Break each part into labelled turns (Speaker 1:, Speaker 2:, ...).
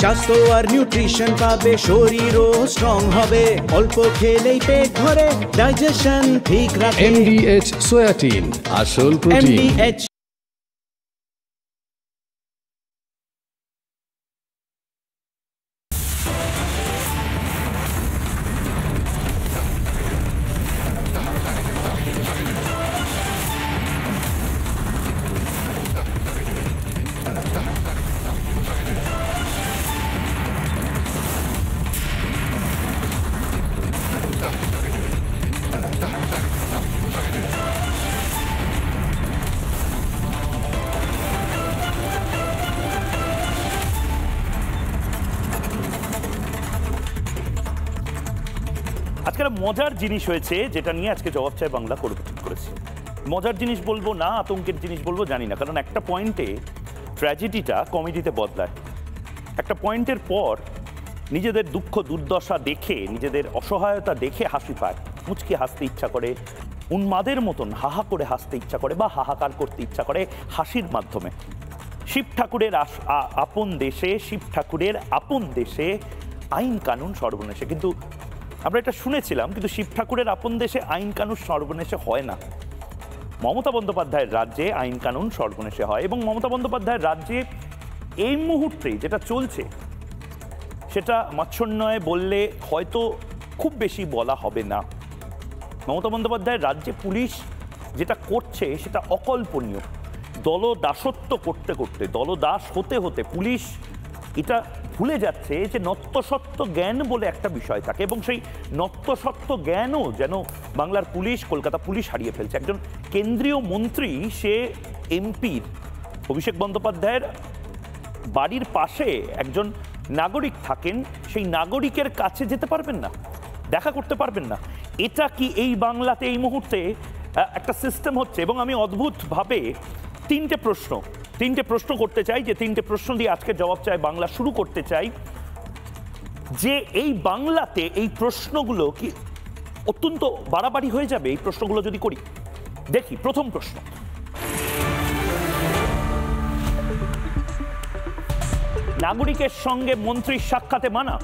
Speaker 1: স্বাস্থ্য আর নিউট্রিশন পাবে, শরীরও স্ট্রং হবে, অল্প খেলেই পেট ভরে ডাইজেশন ঠিক রাখে।
Speaker 2: MDH সোয়াটিন, আসল প্রোটিন।
Speaker 1: MDH
Speaker 3: আজকে মজার জিনিস হয়েছে, যেটা নিয়ে আজকে জবাব চাই বাংলা করবে ঠিক করেছে। মজার জিনিস বলবো না আতঙ্কের জিনিস বলবো জানি না, কারণ একটা পয়েন্টে ট্র্যাজেডিটা কমেডিতে বদলায়। একটা পয়েন্টের পর নিজেদের দুঃখ দুর্দশা দেখে, নিজেদের অসহায়তা দেখে হাসি পায়, মুচকি হাসতে ইচ্ছা করে, উন্মাদের মতন হাহা করে হাসতে ইচ্ছা করে বা হাহাকার করতে ইচ্ছা করে হাসির মাধ্যমে। শিব ঠাকুরের আপন দেশে, শিব ঠাকুরের আপন দেশে আইন কানুন সর্বনেশে। কিন্তু আমরা এটা শুনেছিলাম, কিন্তু শিব ঠাকুরের আপন দেশে আইন কানুন সর্বনেশে হয় না। মমতা বন্দ্যোপাধ্যায়ের রাজ্যে আইন কানুন সর্বনেশে হয়, এবং মমতা বন্দ্যোপাধ্যায়ের রাজ্যে এই মুহূর্তে যেটা চলছে সেটা মাৎসন্যয় বললে হয়তো খুব বেশি বলা হবে না। মমতা বন্দ্যোপাধ্যায়ের রাজ্যে পুলিশ যেটা করছে সেটা অকল্পনীয়। দলদাসত্ব করতে করতে, দলদাস হতে হতে পুলিশ এটা ভুলে যাচ্ছে যে নত্যসত্ত্ব জ্ঞান বলে একটা বিষয় থাকে, এবং সেই নত্যসত্ত্ব জ্ঞানও যেন বাংলার পুলিশ, কলকাতা পুলিশ হারিয়ে ফেলছে। একজন কেন্দ্রীয় মন্ত্রী, সে এমপির অভিষেক বন্দ্যোপাধ্যায়ের বাড়ির পাশে একজন নাগরিক থাকেন, সেই নাগরিকের কাছে যেতে পারবেন না, দেখা করতে পারবেন না। এটা কি এই বাংলাতে এই মুহূর্তে একটা সিস্টেম হচ্ছে? এবং আমি অদ্ভুতভাবে তিনটে প্রশ্ন করতে চাই, যে তিনটে প্রশ্ন দিয়ে আজকে জবাব চাই বাংলা শুরু করতে চাই, যে এই বাংলাতে এই প্রশ্নগুলো কি অত্যন্ত বাড়াবাড়ি হয়ে যাবে এই প্রশ্নগুলো যদি করি? দেখি, প্রথম প্রশ্ন, নাগরিকের সঙ্গে মন্ত্রীর সাক্ষাতে মানা?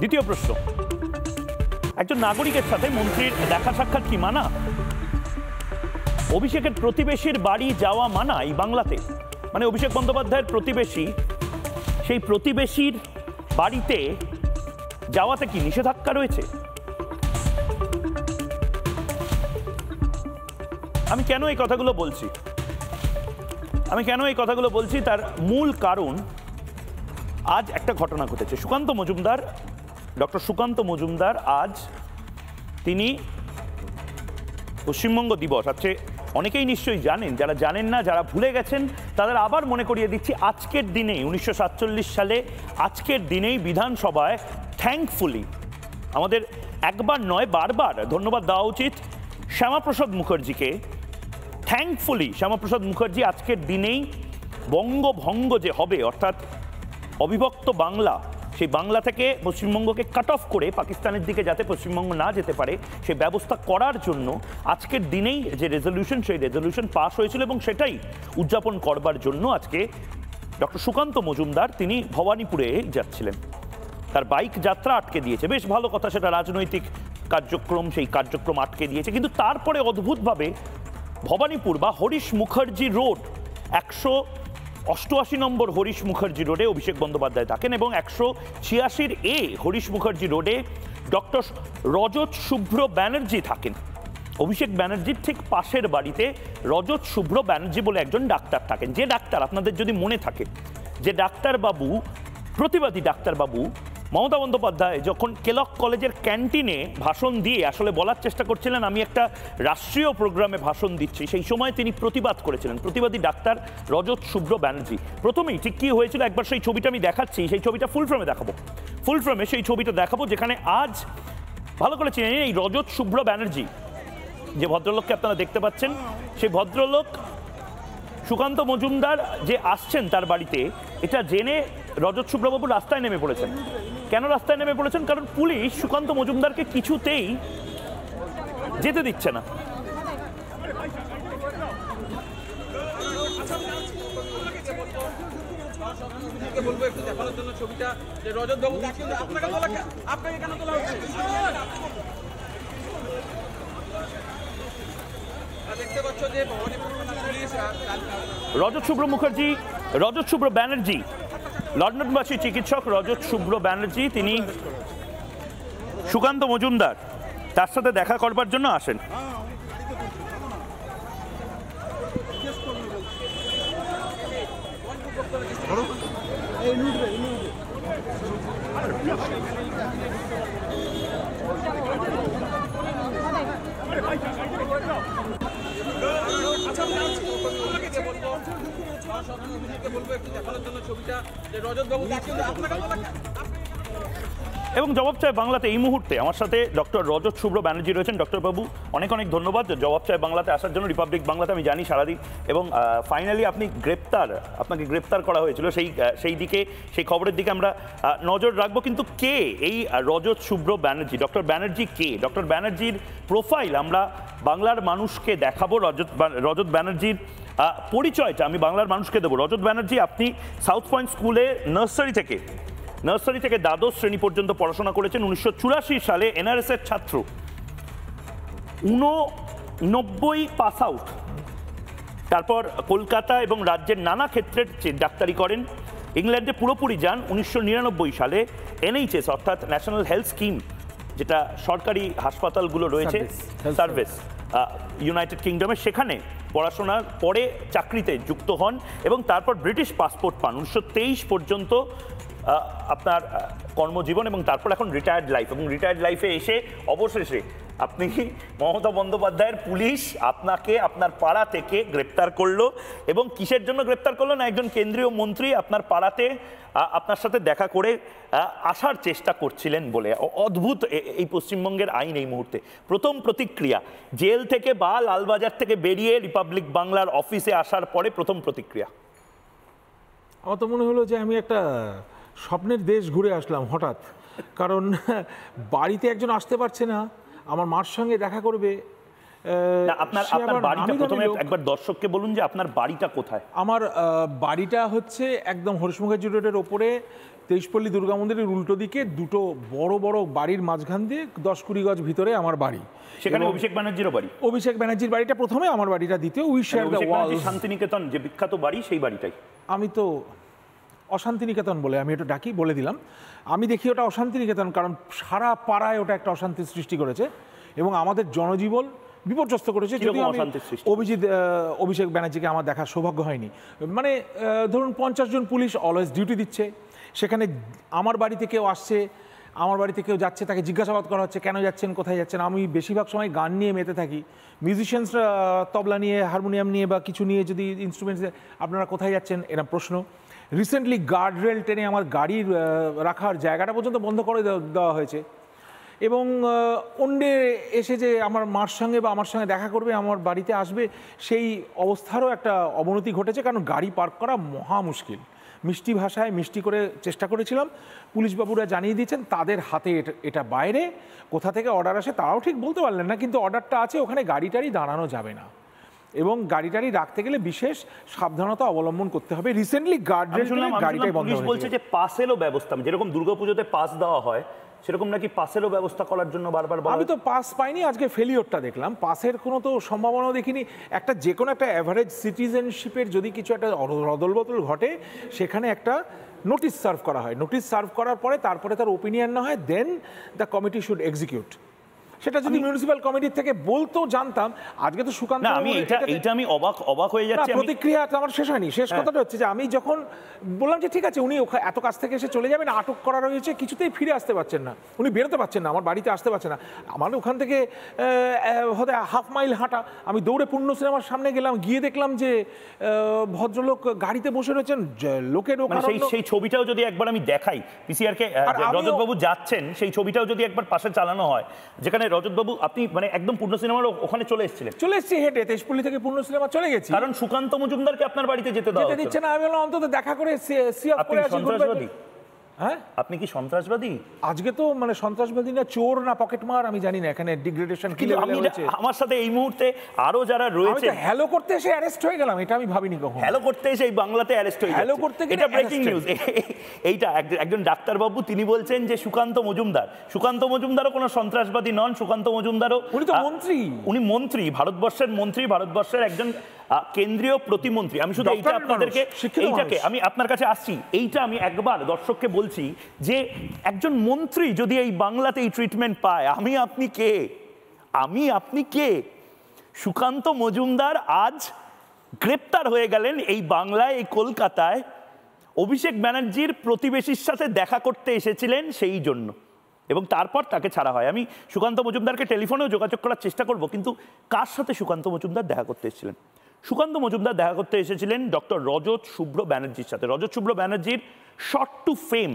Speaker 3: দ্বিতীয় প্রশ্ন, একজন নাগরিকের সাথে মন্ত্রীর দেখা সাক্ষাৎ কি মানা? অভিষেকের প্রতিবেশীর বাড়ি যাওয়া মানা এই বাংলাতে? মানে অভিষেক বন্দ্যোপাধ্যায়ের প্রতিবেশী, সেই প্রতিবেশীর বাড়িতে যাওয়াতে কি নিষেধাজ্ঞা রয়েছে? আমি কেন এই কথাগুলো বলছি? তার মূল কারণ, আজ একটা ঘটনা ঘটেছে। ডক্টর সুকান্ত মজুমদার আজ তিনি পশ্চিমবঙ্গ দিবস, আজকে অনেকেই নিশ্চয়ই জানেন, যারা জানেন না, যারা ভুলে গেছেন তাদের আবার মনে করিয়ে দিচ্ছি। আজকের দিনেই 1947 সালে আজকের দিনেই বিধানসভায় থ্যাঙ্কফুলি, আমাদের একবার নয় বারবার ধন্যবাদ দেওয়া উচিত শ্যামাপ্রসাদ মুখার্জিকে, থ্যাঙ্কফুলি শ্যামাপ্রসাদ মুখার্জি আজকের দিনেই বঙ্গভঙ্গ যে হবে, অর্থাৎ অবিভক্ত বাংলা, সেই বাংলা থেকে পশ্চিমবঙ্গকে কাট অফ করে পাকিস্তানের দিকে যাতে পশ্চিমবঙ্গ না যেতে পারে সেই ব্যবস্থা করার জন্য আজকের দিনেই যে রেজলিউশন, সেই রেজলিউশন পাস হয়েছিল, এবং সেটাই উদযাপন করবার জন্য আজকে ডক্টর সুকান্ত মজুমদার তিনি ভবানীপুরে যাচ্ছিলেন। তার বাইক যাত্রা আটকে দিয়েছে, বেশ ভালো কথা, সেটা রাজনৈতিক কার্যক্রম, সেই কার্যক্রম আটকে দিয়েছে। কিন্তু তারপরে অদ্ভুতভাবে ভবানীপুর বা হরিশ মুখার্জি রোড, 188 নম্বর হরিশ মুখার্জি রোডে অভিষেক বন্দ্যোপাধ্যায় থাকেন, এবং 186 হরিশ মুখার্জি রোডে ডক্টর রজত শুভ্র ব্যানার্জি থাকেন। অভিষেক ব্যানার্জির ঠিক পাশের বাড়িতে রজত শুভ্র ব্যানার্জি বলে একজন ডাক্তার থাকেন, যে ডাক্তার, আপনাদের যদি মনে থাকে, যে ডাক্তারবাবু, প্রতিবাদী ডাক্তারবাবু মমতা বন্দ্যোপাধ্যায় যখন কেলক কলেজের ক্যান্টিনে ভাষণ দিয়ে আসলে বলার চেষ্টা করছিলেন আমি একটা রাষ্ট্রীয় প্রোগ্রামে ভাষণ দিচ্ছি, সেই সময় তিনি প্রতিবাদ করেছিলেন, প্রতিবাদী ডাক্তার রজত শুভ্র ব্যানার্জি। প্রথমেই ঠিক কী হয়েছিল একবার সেই ছবিটা আমি দেখাচ্ছি, সেই ছবিটা ফুল ফ্রেমে দেখাবো, ফুল ফ্রেমে সেই ছবিটা দেখাবো, যেখানে আজ ভালো করে চিনেন এই রজত শুভ্র ব্যানার্জি, যে ভদ্রলোককে আপনারা দেখতে পাচ্ছেন, সেই ভদ্রলোক সুকান্ত মজুমদার যে আসছেন তার বাড়িতে, এটা জেনে রজত শুভ্রবাবু রাস্তায় নেমে পড়েছেন। কেন রাস্তায় নেমে পড়েছেন? কারণ পুলিশ সুকান্ত মজুমদারকে কিছুতেই যেতে দিচ্ছে না।
Speaker 4: বলবো একটু দেখানোর জন্য ছবিটা যে রজত বাবু আপনাকে কেন তোলা হচ্ছে? দেখতে পাচ্ছ যে
Speaker 3: রজত শুভ্র মুখার্জি, রজত শুভ্র ব্যানার্জি, লন্ডনবাসী চিকিৎসক রজত শুভ্র ব্যানার্জি, তিনি সুকান্ত মজুমদার তার সাথে দেখা করবার জন্য আসেন। এবং জবাব চায় বাংলাতে এই মুহূর্তে আমার সাথে ডক্টর রজত শুভ্র ব্যানার্জি রয়েছেন। ডক্টর বাবু, অনেক অনেক ধন্যবাদ জবাব চায় বাংলাতে আসার জন্য, রিপাবলিক বাংলাতে আমি জানি সারাদিন। এবং ফাইনালি আপনাকে গ্রেপ্তার করা হয়েছিল, সেই দিকে, সেই খবরের দিকে আমরা নজর রাখবো। কিন্তু কে এই রজত শুভ্র ব্যানার্জি? ডক্টর ব্যানার্জি কে? ডক্টর ব্যানার্জির প্রোফাইল আমরা বাংলার মানুষকে দেখাবো। রজত ব্যানার্জির পরিচয়টা আমি বাংলার মানুষকে দেবো। রজত ব্যানার্জি, আপনি সাউথ পয়েন্ট স্কুলে নার্সারি থেকে দ্বাদশ শ্রেণী পর্যন্ত পড়াশোনা করেছেন। 1984 সালে NRS এর ছাত্র, 89 পাস আউট। তারপর কলকাতা এবং রাজ্যের নানা ক্ষেত্রের ডাক্তারি করেন। ইংল্যান্ডে পুরোপুরি যান 1999 সালে। NHS অর্থাৎ ন্যাশনাল হেলথ স্কিম, যেটা সরকারি হাসপাতালগুলো রয়েছে, সার্ভিস ইউনাইটেড কিংডমে, সেখানে পড়াশোনার পরে চাকরিতে যুক্ত হন এবং তারপর ব্রিটিশ পাসপোর্ট পান। 1923 পর্যন্ত আপনার কর্মজীবন এবং তারপর এখন রিটায়ার্ড লাইফ। এবং রিটায়ার্ড লাইফে এসে অবশেষে আপনি মমতা বন্দ্যোপাধ্যায়ের পুলিশ আপনাকে আপনার পাড়া থেকে গ্রেপ্তার করলো। এবং কিসের জন্য গ্রেপ্তার করলো? না, একজন কেন্দ্রীয় মন্ত্রী আপনার পাড়াতে আপনার সাথে দেখা করে আসার চেষ্টা করছিলেন বলে। অদ্ভুত এই পশ্চিমবঙ্গের আইন এই মুহূর্তে। প্রথম প্রতিক্রিয়া, জেল থেকে বা লালবাজার থেকে বেরিয়ে রিপাবলিক বাংলার অফিসে আসার পরে প্রথম প্রতিক্রিয়া?
Speaker 5: আমার তো মনে হলো যে আমি একটা স্বপ্নের দেশ ঘুরে আসলাম হঠাৎ। কারণ বাড়িতে একজন আসতে পারছে না, আমার মার সঙ্গে দেখা করবে।
Speaker 3: আপনার বাড়িটা প্রথমে একবার দর্শককে বলুন যে আপনার বাড়িটা কোথায়?
Speaker 5: আমার বাড়িটা হচ্ছে একদম হরিশ মুখার্জি রোডের ওপরে, তেইশপল্লী দুর্গা মন্দিরের উল্টো দিকে দুটো বড় বড় বাড়ির মাঝখান দিয়ে 10-20 গজ ভিতরে আমার বাড়ি।
Speaker 3: সেখানে অভিষেক ব্যানার্জিরও বাড়ি?
Speaker 5: অভিষেক ব্যানার্জির বাড়িটা প্রথমে, আমার বাড়িটা দ্বিতীয়। উই শেয়ার দ্য ওয়াল।
Speaker 3: শান্তিনিকেতন যে বিখ্যাত বাড়ি, সেই বাড়িটাই।
Speaker 5: আমি তো অশান্তিনিকেতন বলে আমি এটা ডাকি, বলে দিলাম। আমি দেখি ওটা অশান্তিনিকেতন, কারণ সারা পাড়ায় ওটা একটা অশান্তির সৃষ্টি করেছে এবং আমাদের জনজীবন বিপর্যস্ত করেছে। যদিও অভিষেক ব্যানার্জিকে আমার দেখার সৌভাগ্য হয়নি। মানে ধরুন 50 জন পুলিশ অলওয়েজ ডিউটি দিচ্ছে, সেখানে আমার বাড়িতে কেউ আসছে, আমার বাড়িতে কেউ যাচ্ছে, তাকে জিজ্ঞাসাবাদ করা হচ্ছে কেন যাচ্ছেন, কোথায় যাচ্ছেন। আমি বেশিরভাগ সময় গান নিয়ে মেতে থাকি। মিউজিশিয়ানসরা তবলা নিয়ে, হারমোনিয়াম নিয়ে বা কিছু নিয়ে যদি ইনস্ট্রুমেন্টস, আপনারা কোথায় যাচ্ছেন এরকম প্রশ্ন। রিসেন্টলি গার্ড রেল টেনে আমার গাড়ির রাখার জায়গাটা পর্যন্ত বন্ধ করে দেওয়া হয়েছে। এবং অন্যে এসে যে আমার মার সঙ্গে বা আমার সঙ্গে দেখা করবে, আমার বাড়িতে আসবে, সেই অবস্থারও একটা অবনতি ঘটেছে। কারণ গাড়ি পার্ক করা মহা মুশকিল। মিষ্টি ভাষায় মিষ্টি করে চেষ্টা করেছিলাম, পুলিশবাবুরা জানিয়ে দিয়েছেন তাদের হাতে এটা বাইরে, কোথা থেকে অর্ডার আসে তারাও ঠিক বলতে পারলেন না, কিন্তু অর্ডারটা আছে, ওখানে গাড়ি টাড়ি দাঁড়ানো যাবে না এবং গাড়ি টাড়ি রাখতে গেলে বিশেষ সাবধানতা অবলম্বন করতে হবে। রিসেন্টলি গাড়িটাই বন্ধ হয়েছে।
Speaker 3: বলছে যে পাসেরও ব্যবস্থা, যেরকম দুর্গাপুজোতে পাস দেওয়া হয় সেরকম নাকি পাসেরও ব্যবস্থা করার জন্য বারবার।
Speaker 5: আমি তো পাস পাইনি, আজকে ফেলিওরটা দেখলাম। পাসের কোনো তো সম্ভাবনা দেখিনি। একটা যে কোনো একটা অ্যাভারেজ সিটিজেনশিপের যদি কিছু একটা রদলবদল ঘটে, সেখানে একটা নোটিশ সার্ভ করা হয়। নোটিশ সার্ভ করার পরে তারপরে তার ওপিনিয়ন না হয়, দেন দ্য কমিটি শুড এক্সিকিউট। সেটা যদি মিউনিসিপ্যাল কমিটির থেকে বলতো জানতাম। আজকে তো সুকান্ত,
Speaker 3: আমি অবাক হয়ে যাচ্ছি।
Speaker 5: প্রতিক্রিয়াটা আমার শেষ হয়নি। শেষ কথাটা হচ্ছে যে আমি যখন বললাম যে ঠিক আছে, উনি এত কাছ থেকে এসে চলে যাবেন, আটক করা রয়েছে, কিছুতেই ফিরে আসতে পারছেন না, উনি বেরোতে পারছেন না, আমার বাড়িতে আসতে পারছেন না। আমার ওখান থেকে হয়তো হাফ মাইল হাঁটা। আমি দৌড়ে পূর্ণ সিনেমার সামনে গেলাম, গিয়ে দেখলাম যে ভদ্রলোক গাড়িতে বসে রয়েছেন, লোকের
Speaker 3: সেই ছবিটাও যদি একবার আমি দেখাই পিসিআরকে, রজতবাবু যাচ্ছেন, সেই ছবিটাও যদি একবার পাশে চালানো হয়, যেখানে রজতবাবু আপনি মানে একদম পূর্ণ সিনেমার ওখানে চলে এসেছি হেঁটে, তেজপল্লী থেকে পূর্ণ সিনেমা চলে গেছি, কারণ সুকান্ত মজুমদারকে আপনার বাড়িতে যেতে দিচ্ছে না।
Speaker 5: আমি বললাম অন্তত দেখা করে সি অফ করে আসি। হ্যাঁ,
Speaker 3: আপনি কি সন্ত্রাসবাদী?
Speaker 5: আজকে তো মানে সন্ত্রাসবাদী না চোর না পকেটমার আমি জানি না, এখানে ডিগ্রেডেশন কি লেভেলে হয়েছে।
Speaker 3: আমার সাথে এই মুহূর্তে আরো যারা রয়েছে,
Speaker 5: হ্যালো করতে এসে অ্যারেস্ট হয়ে গেলাম, এটা আমি ভাবিনি কখনো।
Speaker 3: হ্যালো করতে এসে এই বাংলাতে অ্যারেস্ট হয়ে
Speaker 5: হ্যালো করতে গিয়ে
Speaker 3: এটা ব্রেকিং নিউজ। এইটা একজন ডাক্তারবাবু তিনি বলছেন যে সুকান্ত মজুমদারও কোনো সন্ত্রাসবাদী নন। সুকান্ত মজুমদারও
Speaker 5: উনি তো মন্ত্রী,
Speaker 3: উনি মন্ত্রী, ভারতবর্ষের মন্ত্রী, ভারতবর্ষের একজন কেন্দ্রীয় প্রতিমন্ত্রী। আমি শুধু এইটা আপনাদেরকে, এইটাকে আমি আপনার কাছে আসছি, এইটা আমি একবার দর্শককে বলছি যে একজন মন্ত্রী যদি এই বাংলাতে এই ট্রিটমেন্ট পায়, আমি আপনি কে? সুকান্ত মজুমদার আজ গ্রেপ্তার হয়ে গেলেন এই বাংলায়, এই কলকাতায় অভিষেক ব্যানার্জির প্রতিবেশীর সাথে দেখা করতে এসেছিলেন সেই জন্য, এবং তারপর তাকে ছাড়া হয়। আমি সুকান্ত মজুমদারকে টেলিফোনেও যোগাযোগ করার চেষ্টা করব, কিন্তু কার সাথে সুকান্ত মজুমদার দেখা করতে এসেছিলেন? সুকান্ত মজুমদার দেখা করতে এসেছিলেন ডক্টর রজত শুভ্র ব্যানার্জির সাথে। রজত শুভ্র ব্যানার্জির শর্ট টু ফেম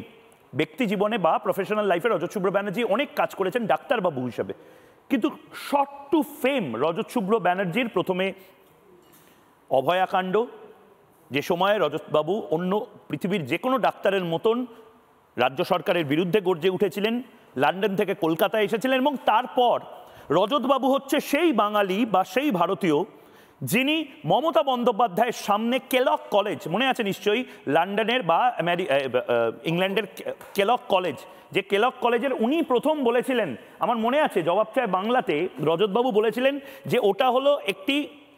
Speaker 3: ব্যক্তি জীবনে বা প্রফেশনাল লাইফে রজত শুভ্র ব্যানার্জি অনেক কাজ করেছেন ডাক্তারবাবু হিসেবে, কিন্তু শর্ট টু ফেম রজত শুভ্র ব্যানার্জির প্রথমে অভয়াকাণ্ড, যে সময়ে রজতবাবু অন্য পৃথিবীর যে কোনো ডাক্তারের মতন রাজ্য সরকারের বিরুদ্ধে গর্জে উঠেছিলেন, লন্ডন থেকে কলকাতায় এসেছিলেন, এবং তারপর রজতবাবু হচ্ছে সেই বাঙালি বা সেই ভারতীয় যিনি মমতা বন্দ্যোপাধ্যায়ের সামনে কেলক কলেজ, মনে আছে নিশ্চয়ই, লন্ডনের বা ইংল্যান্ডের কেলক কলেজ, যে কেলক কলেজের উনি প্রথম বলেছিলেন, আমার মনে আছে জবাব চায় বাংলাতে রজতবাবু বলেছিলেন যে ওটা হলো একটি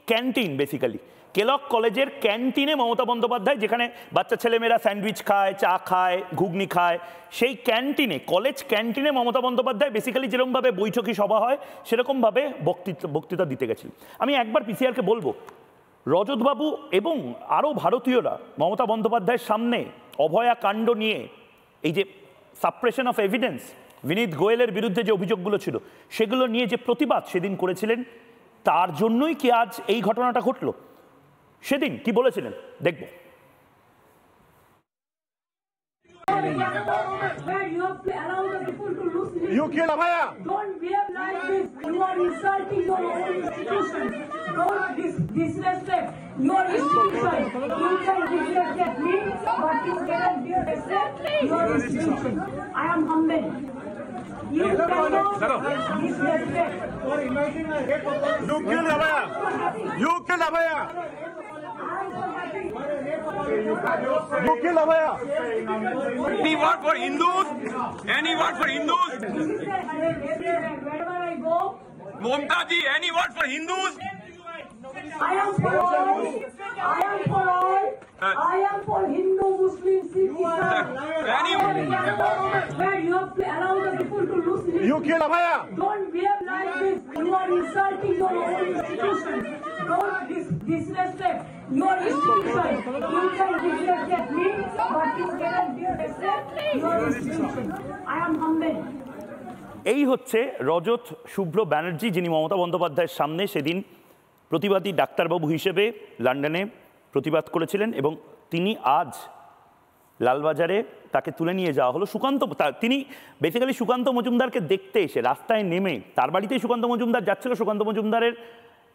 Speaker 3: ক্যান্টিন, বেসিক্যালি কেলক কলেজের ক্যান্টিনে মমতা বন্দ্যোপাধ্যায়, যেখানে বাচ্চা ছেলেমেয়েরা স্যান্ডউইচ খায়, চা খায়, ঘুগনি খায়, সেই ক্যান্টিনে, কলেজ ক্যান্টিনে মমতা বন্দ্যোপাধ্যায় বেসিক্যালি যেরকমভাবে বৈঠকি সভা হয় সেরকমভাবে বক্তৃতা দিতে গেছিলেন। আমি একবার পিসিআরকে বলবো, রজতবাবু এবং আরও ভারতীয়রা মমতা বন্দ্যোপাধ্যায়ের সামনে অভয়াকাণ্ড নিয়ে, এই যে সাপ্রেশন অফ এভিডেন্স, বিনীত গোয়েলের বিরুদ্ধে যে অভিযোগগুলো ছিল সেগুলো নিয়ে যে প্রতিবাদ সেদিন করেছিলেন, তার জন্যই কি আজ এই ঘটনাটা ঘটলো? সেদিন কি বলেছিলেন দেখব।
Speaker 6: You kill Abhaya.
Speaker 7: Don't behave like this. You are insulting your own institution. Don't disrespect your institution. You can disrespect me, but you cannot disrespect your institution. I am humble. You cannot disrespect.
Speaker 6: You kill Abhaya. You kill Abhaya. You kill Abhaya.
Speaker 4: Any word for Hindus? Any word for Hindus?
Speaker 7: Wherever I go,
Speaker 4: Mamta ji, any word for Hindus?
Speaker 7: I am for all. I am for all. I am for Hindu, Muslim, Sikh, Islam. Where you have to allow the people to lose.
Speaker 6: You kill Abhaya.
Speaker 7: Don't behave like this. You are insulting your own institution. Don't disrespect your institution. You can disrespect me, but you cannot disrespect your institution. I am humble.
Speaker 3: এই হচ্ছে রজত শুভ্র ব্যানার্জি, যিনি মমতা বন্দ্যোপাধ্যায়ের সামনে সেদিন প্রতিবাদী ডাক্তারবাবু হিসেবে লন্ডনে প্রতিবাদ করেছিলেন, এবং তিনি আজ লালবাজারে তাকে তুলে নিয়ে যাওয়া হলো। তিনি বেসিক্যালি সুকান্ত মজুমদারকে দেখতে এসে রাস্তায় নেমে, তার বাড়িতেই সুকান্ত মজুমদার যাচ্ছিল, সুকান্ত মজুমদারের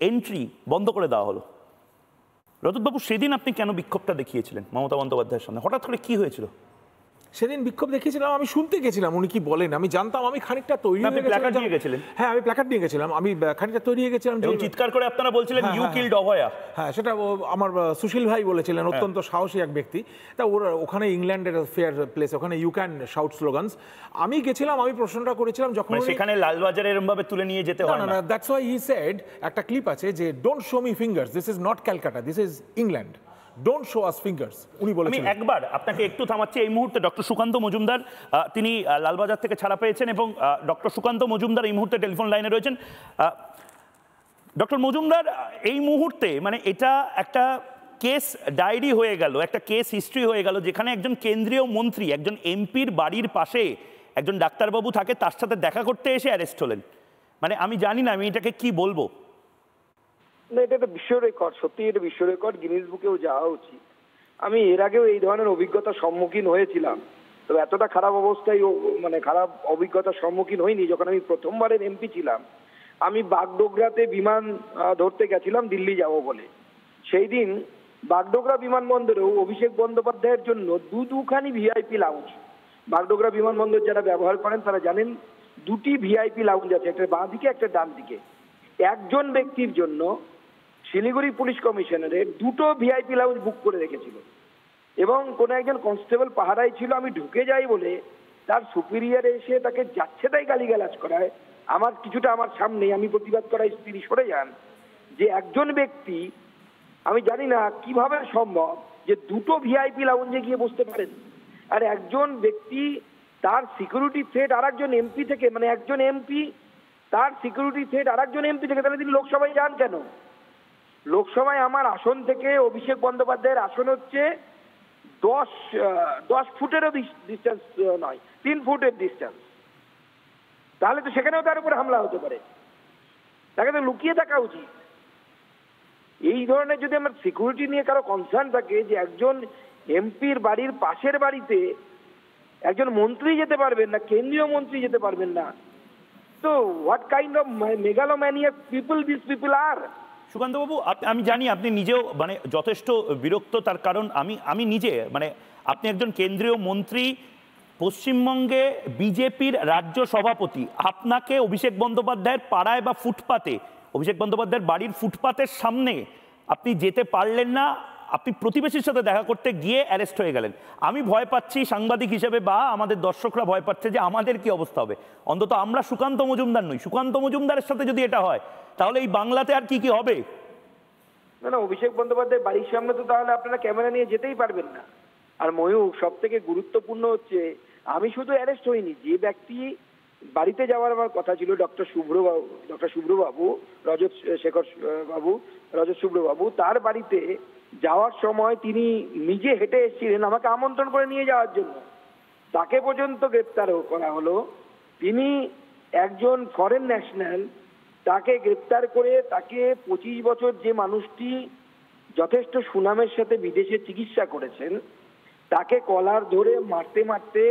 Speaker 3: এন্ট্রি বন্ধ করে দেওয়া হলো। রজতবাবু, সেদিন আপনি কেন বিক্ষোভটা দেখিয়েছিলেন মমতা বন্দ্যোপাধ্যায়ের সামনে? হঠাৎ করে কি হয়েছিল
Speaker 5: সেদিন? বিক্ষোভ দেখিয়েছিলাম, আমি শুনতে গেছিলাম উনি কি বলেন, আমি জানতাম, আমি খানিকটা তৈরি হয়ে
Speaker 3: গেছিলেন।
Speaker 5: হ্যাঁ, আমি প্ল্যাকার্ড নিয়ে গেছিলাম, আমি খানিকটা তৈরি হয়ে গেছিলাম,
Speaker 3: চিৎকার করে আপনারা বলছিলেন ইউ কিলড অভয়া।
Speaker 5: হ্যাঁ, সেটা আমার সুশীল ভাই বলেছিলেন, অত্যন্ত সাহসী এক ব্যক্তি। তা ওরা ওখানে ইংল্যান্ডের ফেয়ার প্লেস, ওখানে ইউ ক্যান শাউট স্লোগানস। আমি গেছিলাম, আমি প্রশ্নটা করেছিলাম যখন
Speaker 3: সেখানে লালবাজারে এরকম ভাবে তুলে নিয়ে যেতে হয় না।
Speaker 5: দ্যাটস হোয়াই হি সেড, একটা ক্লিপ আছে যে don't show me fingers, this is not Calcutta, this is England, don't show us fingers, উনি বলেছেন।
Speaker 3: আমি একবার আপনাকে একটু থামাচ্ছি। এই মুহূর্তে ডক্টর সুকান্ত মজুমদার, তিনি লালবাজার থেকে ছাড়া পেয়েছেন, এবং ডক্টর সুকান্ত মজুমদার এই মুহূর্তে টেলিফোন লাইনে রয়েছেন। ডক্টর মজুমদার, এই মুহূর্তে মানে এটা একটা কেস ডায়েরি হয়ে গেল, একটা কেস হিস্ট্রি হয়ে গেল, যেখানে একজন কেন্দ্রীয় মন্ত্রী, একজন এমপির বাড়ির পাশে একজন ডাক্তারবাবু থাকে, তার সাথে দেখা করতে এসে অ্যারেস্ট হলেন। মানে আমি জানি না আমি এটাকে কি বলবো।
Speaker 8: না, এটা একটা বিশ্ব রেকর্ড, সত্যি এটা বিশ্ব রেকর্ড, গিনিস বুকেও যাওয়া উচিত। আমি এর আগেও এই ধরনের অভিজ্ঞতার সম্মুখীন হয়েছিলাম, তবে এতটা খারাপ অবস্থায় মানে খারাপ অভিজ্ঞতার সম্মুখীন হইনি। যখন আমি প্রথমবারের এমপি ছিলাম, আমি বাগডোগরাতে বিমান ধরতে গেছিলাম দিল্লি যাব বলে। সেই দিন বাগডোগরা বিমানবন্দরেও অভিষেক বন্দ্যোপাধ্যায়ের জন্য দুখানি ভিআইপি লাউঞ্জ, বাগডোগরা বিমানবন্দর যারা ব্যবহার করেন তারা জানেন দুটি ভিআইপি লাউঞ্জ আছে, একটা বাঁ দিকে একটা ডান দিকে। একজন ব্যক্তির জন্য শিলিগুড়ি পুলিশ কমিশনারের দুটো ভিআইপি লাউঞ্জ বুক করে রেখেছিল এবং কোনো একজন কনস্টেবল পাহারায় ছিল। আমি ঢুকে যাই বলে তার সুপিরিয়ার এসে তাকে যাচ্ছে তাই গালিগালাজ করায়। আমার কিছুটা আমার সামনে, আমি প্রতিবাদ করাই, তিনি সরে যান। যে একজন ব্যক্তি, আমি জানি না কিভাবে সম্ভব যে দুটো ভিআইপি লাউঞ্জে গিয়ে বসতে পারেন, আর একজন ব্যক্তি তার সিকিউরিটি থ্রেট আর একজন এমপি থেকে, মানে একজন এমপি তার সিকিউরিটি থ্রেট আর একজন এমপি থেকে, তাহলে তিনি লোকসভায় যান কেন? লোকসভায় আমার আসন থেকে অভিষেক বন্দ্যোপাধ্যায়ের আসন হচ্ছে 10 ফুটেরও ডিস্টেন্স নয়, 3 ফুটের ডিস্টেন্স। তাহলে তো সেখানেও তার উপরে হামলা হতে পারে, তাকে তো লুকিয়ে থাকা উচিত। এই ধরনের যদি আমার সিকিউরিটি নিয়ে কারো কনসার্ন থাকে যে একজন এমপির বাড়ির পাশের বাড়িতে একজন মন্ত্রী যেতে পারবেন না, কেন্দ্রীয় মন্ত্রী যেতে পারবেন না, তো what kind of megalomaniac people this people are.
Speaker 3: সুকান্তবাবু, আমি জানি আপনি নিজেও মানে যথেষ্ট বিরক্ত, তার কারণ আমি নিজে মানে আপনি একজন কেন্দ্রীয় মন্ত্রী, পশ্চিমবঙ্গে বিজেপির রাজ্য সভাপতি, আপনাকে অভিষেক বন্দ্যোপাধ্যায়ের পাড়ায় বা ফুটপাতে, অভিষেক বন্দ্যোপাধ্যায়ের বাড়ির ফুটপাতের সামনে আপনি যেতে পারলেন না, আপনি প্রতিবেশীর সাথে দেখা করতে গিয়ে অ্যারেস্ট হয়ে গেলেন। আমি ভয় পাচ্ছি সাংবাদিক হিসেবে, বা আমাদের দর্শকরা ভয় পাচ্ছে যে আমাদের কি অবস্থা হবে। অন্তত আমরা সুকান্ত মজুমদার নই, সুকান্ত মজুমদারের সাথে যদি এটা হয় তাহলে এই বাংলাতে আর কি কি হবে?
Speaker 8: না, অভিষেক বন্দ্যোপাধ্যায়ের বাড়ির সামনে তো তাহলে আপনারা ক্যামেরা নিয়ে যেতেই পারবেন না। আর ময়ূর, সব থেকে গুরুত্বপূর্ণ হচ্ছে আমি শুধু অ্যারেস্ট হইনি, যে ব্যক্তি বাড়িতে যাওয়ার আমার কথা ছিল ডক্টর শুভ্রবাবু, রজত শুভ্রবাবু, তার বাড়িতে যাওয়ার সময় তিনি নিজে হেঁটে এসেছিলেন আমাকে আমন্ত্রণ করে নিয়ে যাওয়ার জন্য, তাকে পর্যন্ত গ্রেপ্তার করা হলো। তিনি একজন ফরেন ন্যাশনাল, তাকে গ্রেপ্তার করে তাকে 25 বছর যে মানুষটি যথেষ্ট সুনামের সাথে বিদেশে চিকিৎসা করেছেন, তাকে কলার ধরে মারতে মারতে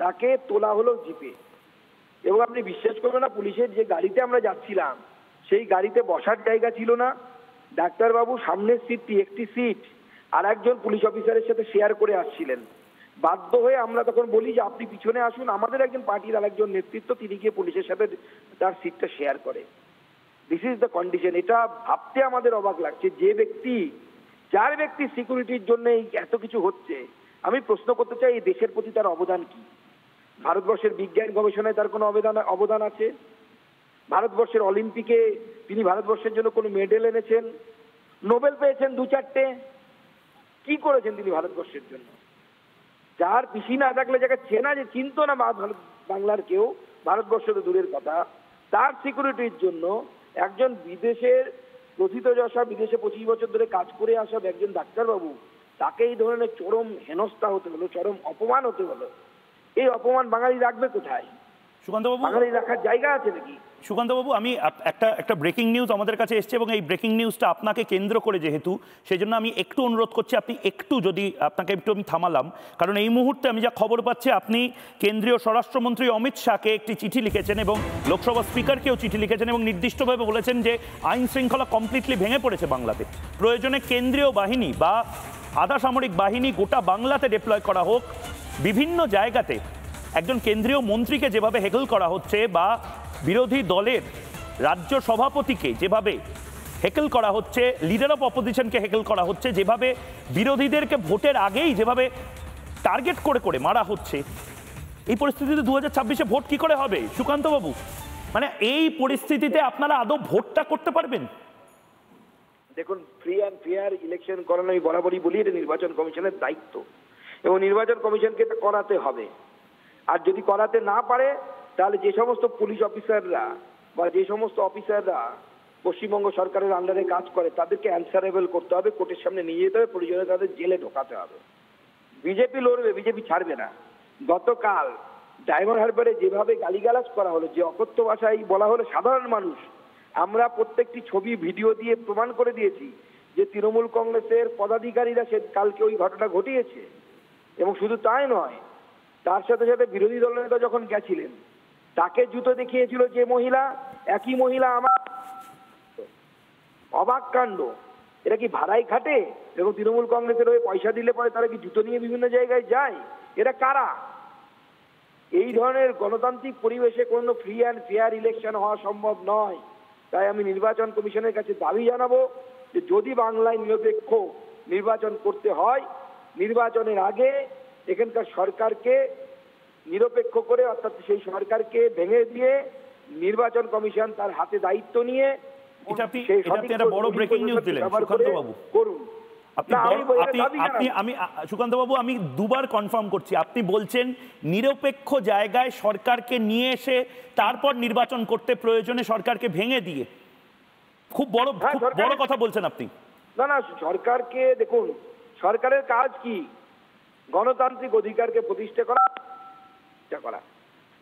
Speaker 8: তাকে তোলা হলো জিপে। এবং আপনি বিশ্বাস করবেন না, পুলিশের যে গাড়িতে আমরা যাচ্ছিলাম সেই গাড়িতে বসার জায়গা ছিল না। ডাক্তারবাবু সামনের সিটটি, একটি সিট আর একজন পুলিশ অফিসারের সাথে শেয়ার করে আসছিলেন। বাধ্য হয়ে আমরা তখন বলি যে আপনি পিছনে আসুন, আমাদের একজন পার্টির আরেকজন নেতৃত্ব, তিনি গিয়ে পুলিশের সাথে তার সিটটা শেয়ার করে। This is the condition. এটা ভাবতে আমাদের অবাক লাগছে, যে ব্যক্তি, যার ব্যক্তি সিকিউরিটির জন্য এত কিছু হচ্ছে, আমি প্রশ্ন করতে চাই এই দেশের প্রতি তার অবদান কি? ভারতবর্ষের বিজ্ঞান গবেষণায় তার কোনো অবদান আছে? ভারতবর্ষের অলিম্পিকে তিনি ভারতবর্ষের জন্য কোনো মেডেল এনেছেন? নোবেল পেয়েছেন 2-4টে? কি করেছেন তিনি ভারতবর্ষের জন্য? যার পিসি না থাকলে, যাকে চেনা যে চিনতো না বাংলার কেউ, ভারতবর্ষ তো দূরের কথা, তার সিকিউরিটির জন্য একজন বিদেশের প্রথিতযশা, বিদেশে 25 বছর ধরে কাজ করে আসা একজন ডাক্তারবাবু, তাকে এই ধরনের চরম হেনস্থা হতে হলো, চরম অপমান হতে হলো। এই অপমান বাঙালি রাখবে কোথায়?
Speaker 3: সুকান্তবাবু,
Speaker 8: বাঙালি রাখার জায়গা আছে নাকি?
Speaker 3: সুকান্তবাবু, আমি একটা ব্রেকিং নিউজ আমাদের কাছে এসছে, এবং এই ব্রেকিং নিউজটা আপনাকে কেন্দ্র করে যেহেতু, সেই জন্য আমি একটু অনুরোধ করছি, আপনি একটু যদি আপনাকে একটু আমি থামালাম, কারণ এই মুহূর্তে আমি যা খবর পাচ্ছি আপনি কেন্দ্রীয় স্বরাষ্ট্রমন্ত্রী অমিত শাহকে একটি চিঠি লিখেছেন এবং লোকসভা স্পিকারকেও চিঠি লিখেছেন এবং নির্দিষ্টভাবে বলেছেন যে আইন শৃঙ্খলা কমপ্লিটলি ভেঙে পড়েছে বাংলাতে, প্রয়োজনে কেন্দ্রীয় বাহিনী বা আধা সামরিক বাহিনী গোটা বাংলাতে ডিপ্লয় করা হোক। বিভিন্ন জায়গাতে একজন কেন্দ্রীয় মন্ত্রীকে যেভাবে হেকল করা হচ্ছে, বা বিরোধী দলের রাজ্য সভাপতিকে যেভাবে হেকল করা হচ্ছে, লিডার অফ অপোজিশনকে হেকল করা হচ্ছে, যেভাবে বিরোধীদেরকে ভোটের আগেই যেভাবে টার্গেট করে করে মারা হচ্ছে, এই পরিস্থিতিতে 2026-এ ভোট কি করে হবে সুকান্তবাবু? মানে এই পরিস্থিতিতে আপনারা আদৌ ভোটটা করতে পারবেন?
Speaker 8: দেখুন, ফ্রি অ্যান্ড ফেয়ার ইলেকশন করানো আমি বরাবরই বলি, এটা নির্বাচন কমিশনের দায়িত্ব এবং নির্বাচন কমিশনকে এটা করাতে হবে। আর যদি করাতে না পারে, তাহলে যে সমস্ত পুলিশ অফিসাররা বা যে সমস্ত অফিসাররা পশ্চিমবঙ্গ সরকারের আন্ডারে কাজ করে, তাদেরকে অ্যান্সারেবল করতে হবে, কোর্টের সামনে নিয়ে যেতে হবে, প্রয়োজনে তাদের জেলে ঢোকাতে হবে। বিজেপি লড়বে, বিজেপি ছাড়বে না। গতকাল ডায়মন্ড হারবারে যেভাবে গালিগালাজ করা হলো, যে অকথ্য ভাষায় বলা হলো সাধারণ মানুষ, আমরা প্রত্যেকটি ছবি ভিডিও দিয়ে প্রমাণ করে দিয়েছি যে তৃণমূল কংগ্রেসের পদাধিকারীরা সে কালকে ওই ঘটনা ঘটিয়েছে। এবং শুধু তাই নয়, তার সাথে সাথে বিরোধী দলের নেতা যখন গেছিলেন, তাকে জুতো দেখিয়েছিল যে মহিলা, একই মহিলা। আমার অবাক কাণ্ড, এরা কি ভাড়াই খাটে? এবং তৃণমূল কংগ্রেসের হয়ে পয়সা দিলে পরে তারা কি জুতো নিয়ে বিভিন্ন জায়গায় যায়? এরা কারা? এই ধরনের গণতান্ত্রিক পরিবেশে কোনো ফ্রি অ্যান্ড ফেয়ার ইলেকশন হওয়া সম্ভব নয়। তাই আমি নির্বাচন কমিশনের কাছে দাবি জানাবো যে যদি বাংলায় নিরপেক্ষ নির্বাচন করতে হয়, নির্বাচনের আগে এখানকার সরকারকে নিরপেক্ষ করে, অর্থাৎ সেই সরকারকে ভেঙে দিয়ে নির্বাচন কমিশন তার হাতে দায়িত্ব নিয়ে সেই সঠিক
Speaker 3: বড় ব্রেকিং নিউজ দিলেন সুকান্ত বাবু।
Speaker 8: করুন।
Speaker 3: আমি সুকান্ত বাবু, আমি দুবার কনফার্ম করছি, আপনি বলছেন নিরপেক্ষ জায়গায় সরকারকে নিয়ে এসে তারপর নির্বাচন করতে প্রয়োজনে সরকারকে ভেঙে দিয়ে, খুব বড় কথা বলছেন আপনি।
Speaker 8: না, সরকারকে দেখুন, সরকারের কাজ কি? গণতান্ত্রিক অধিকারকে প্রতিষ্ঠা করা।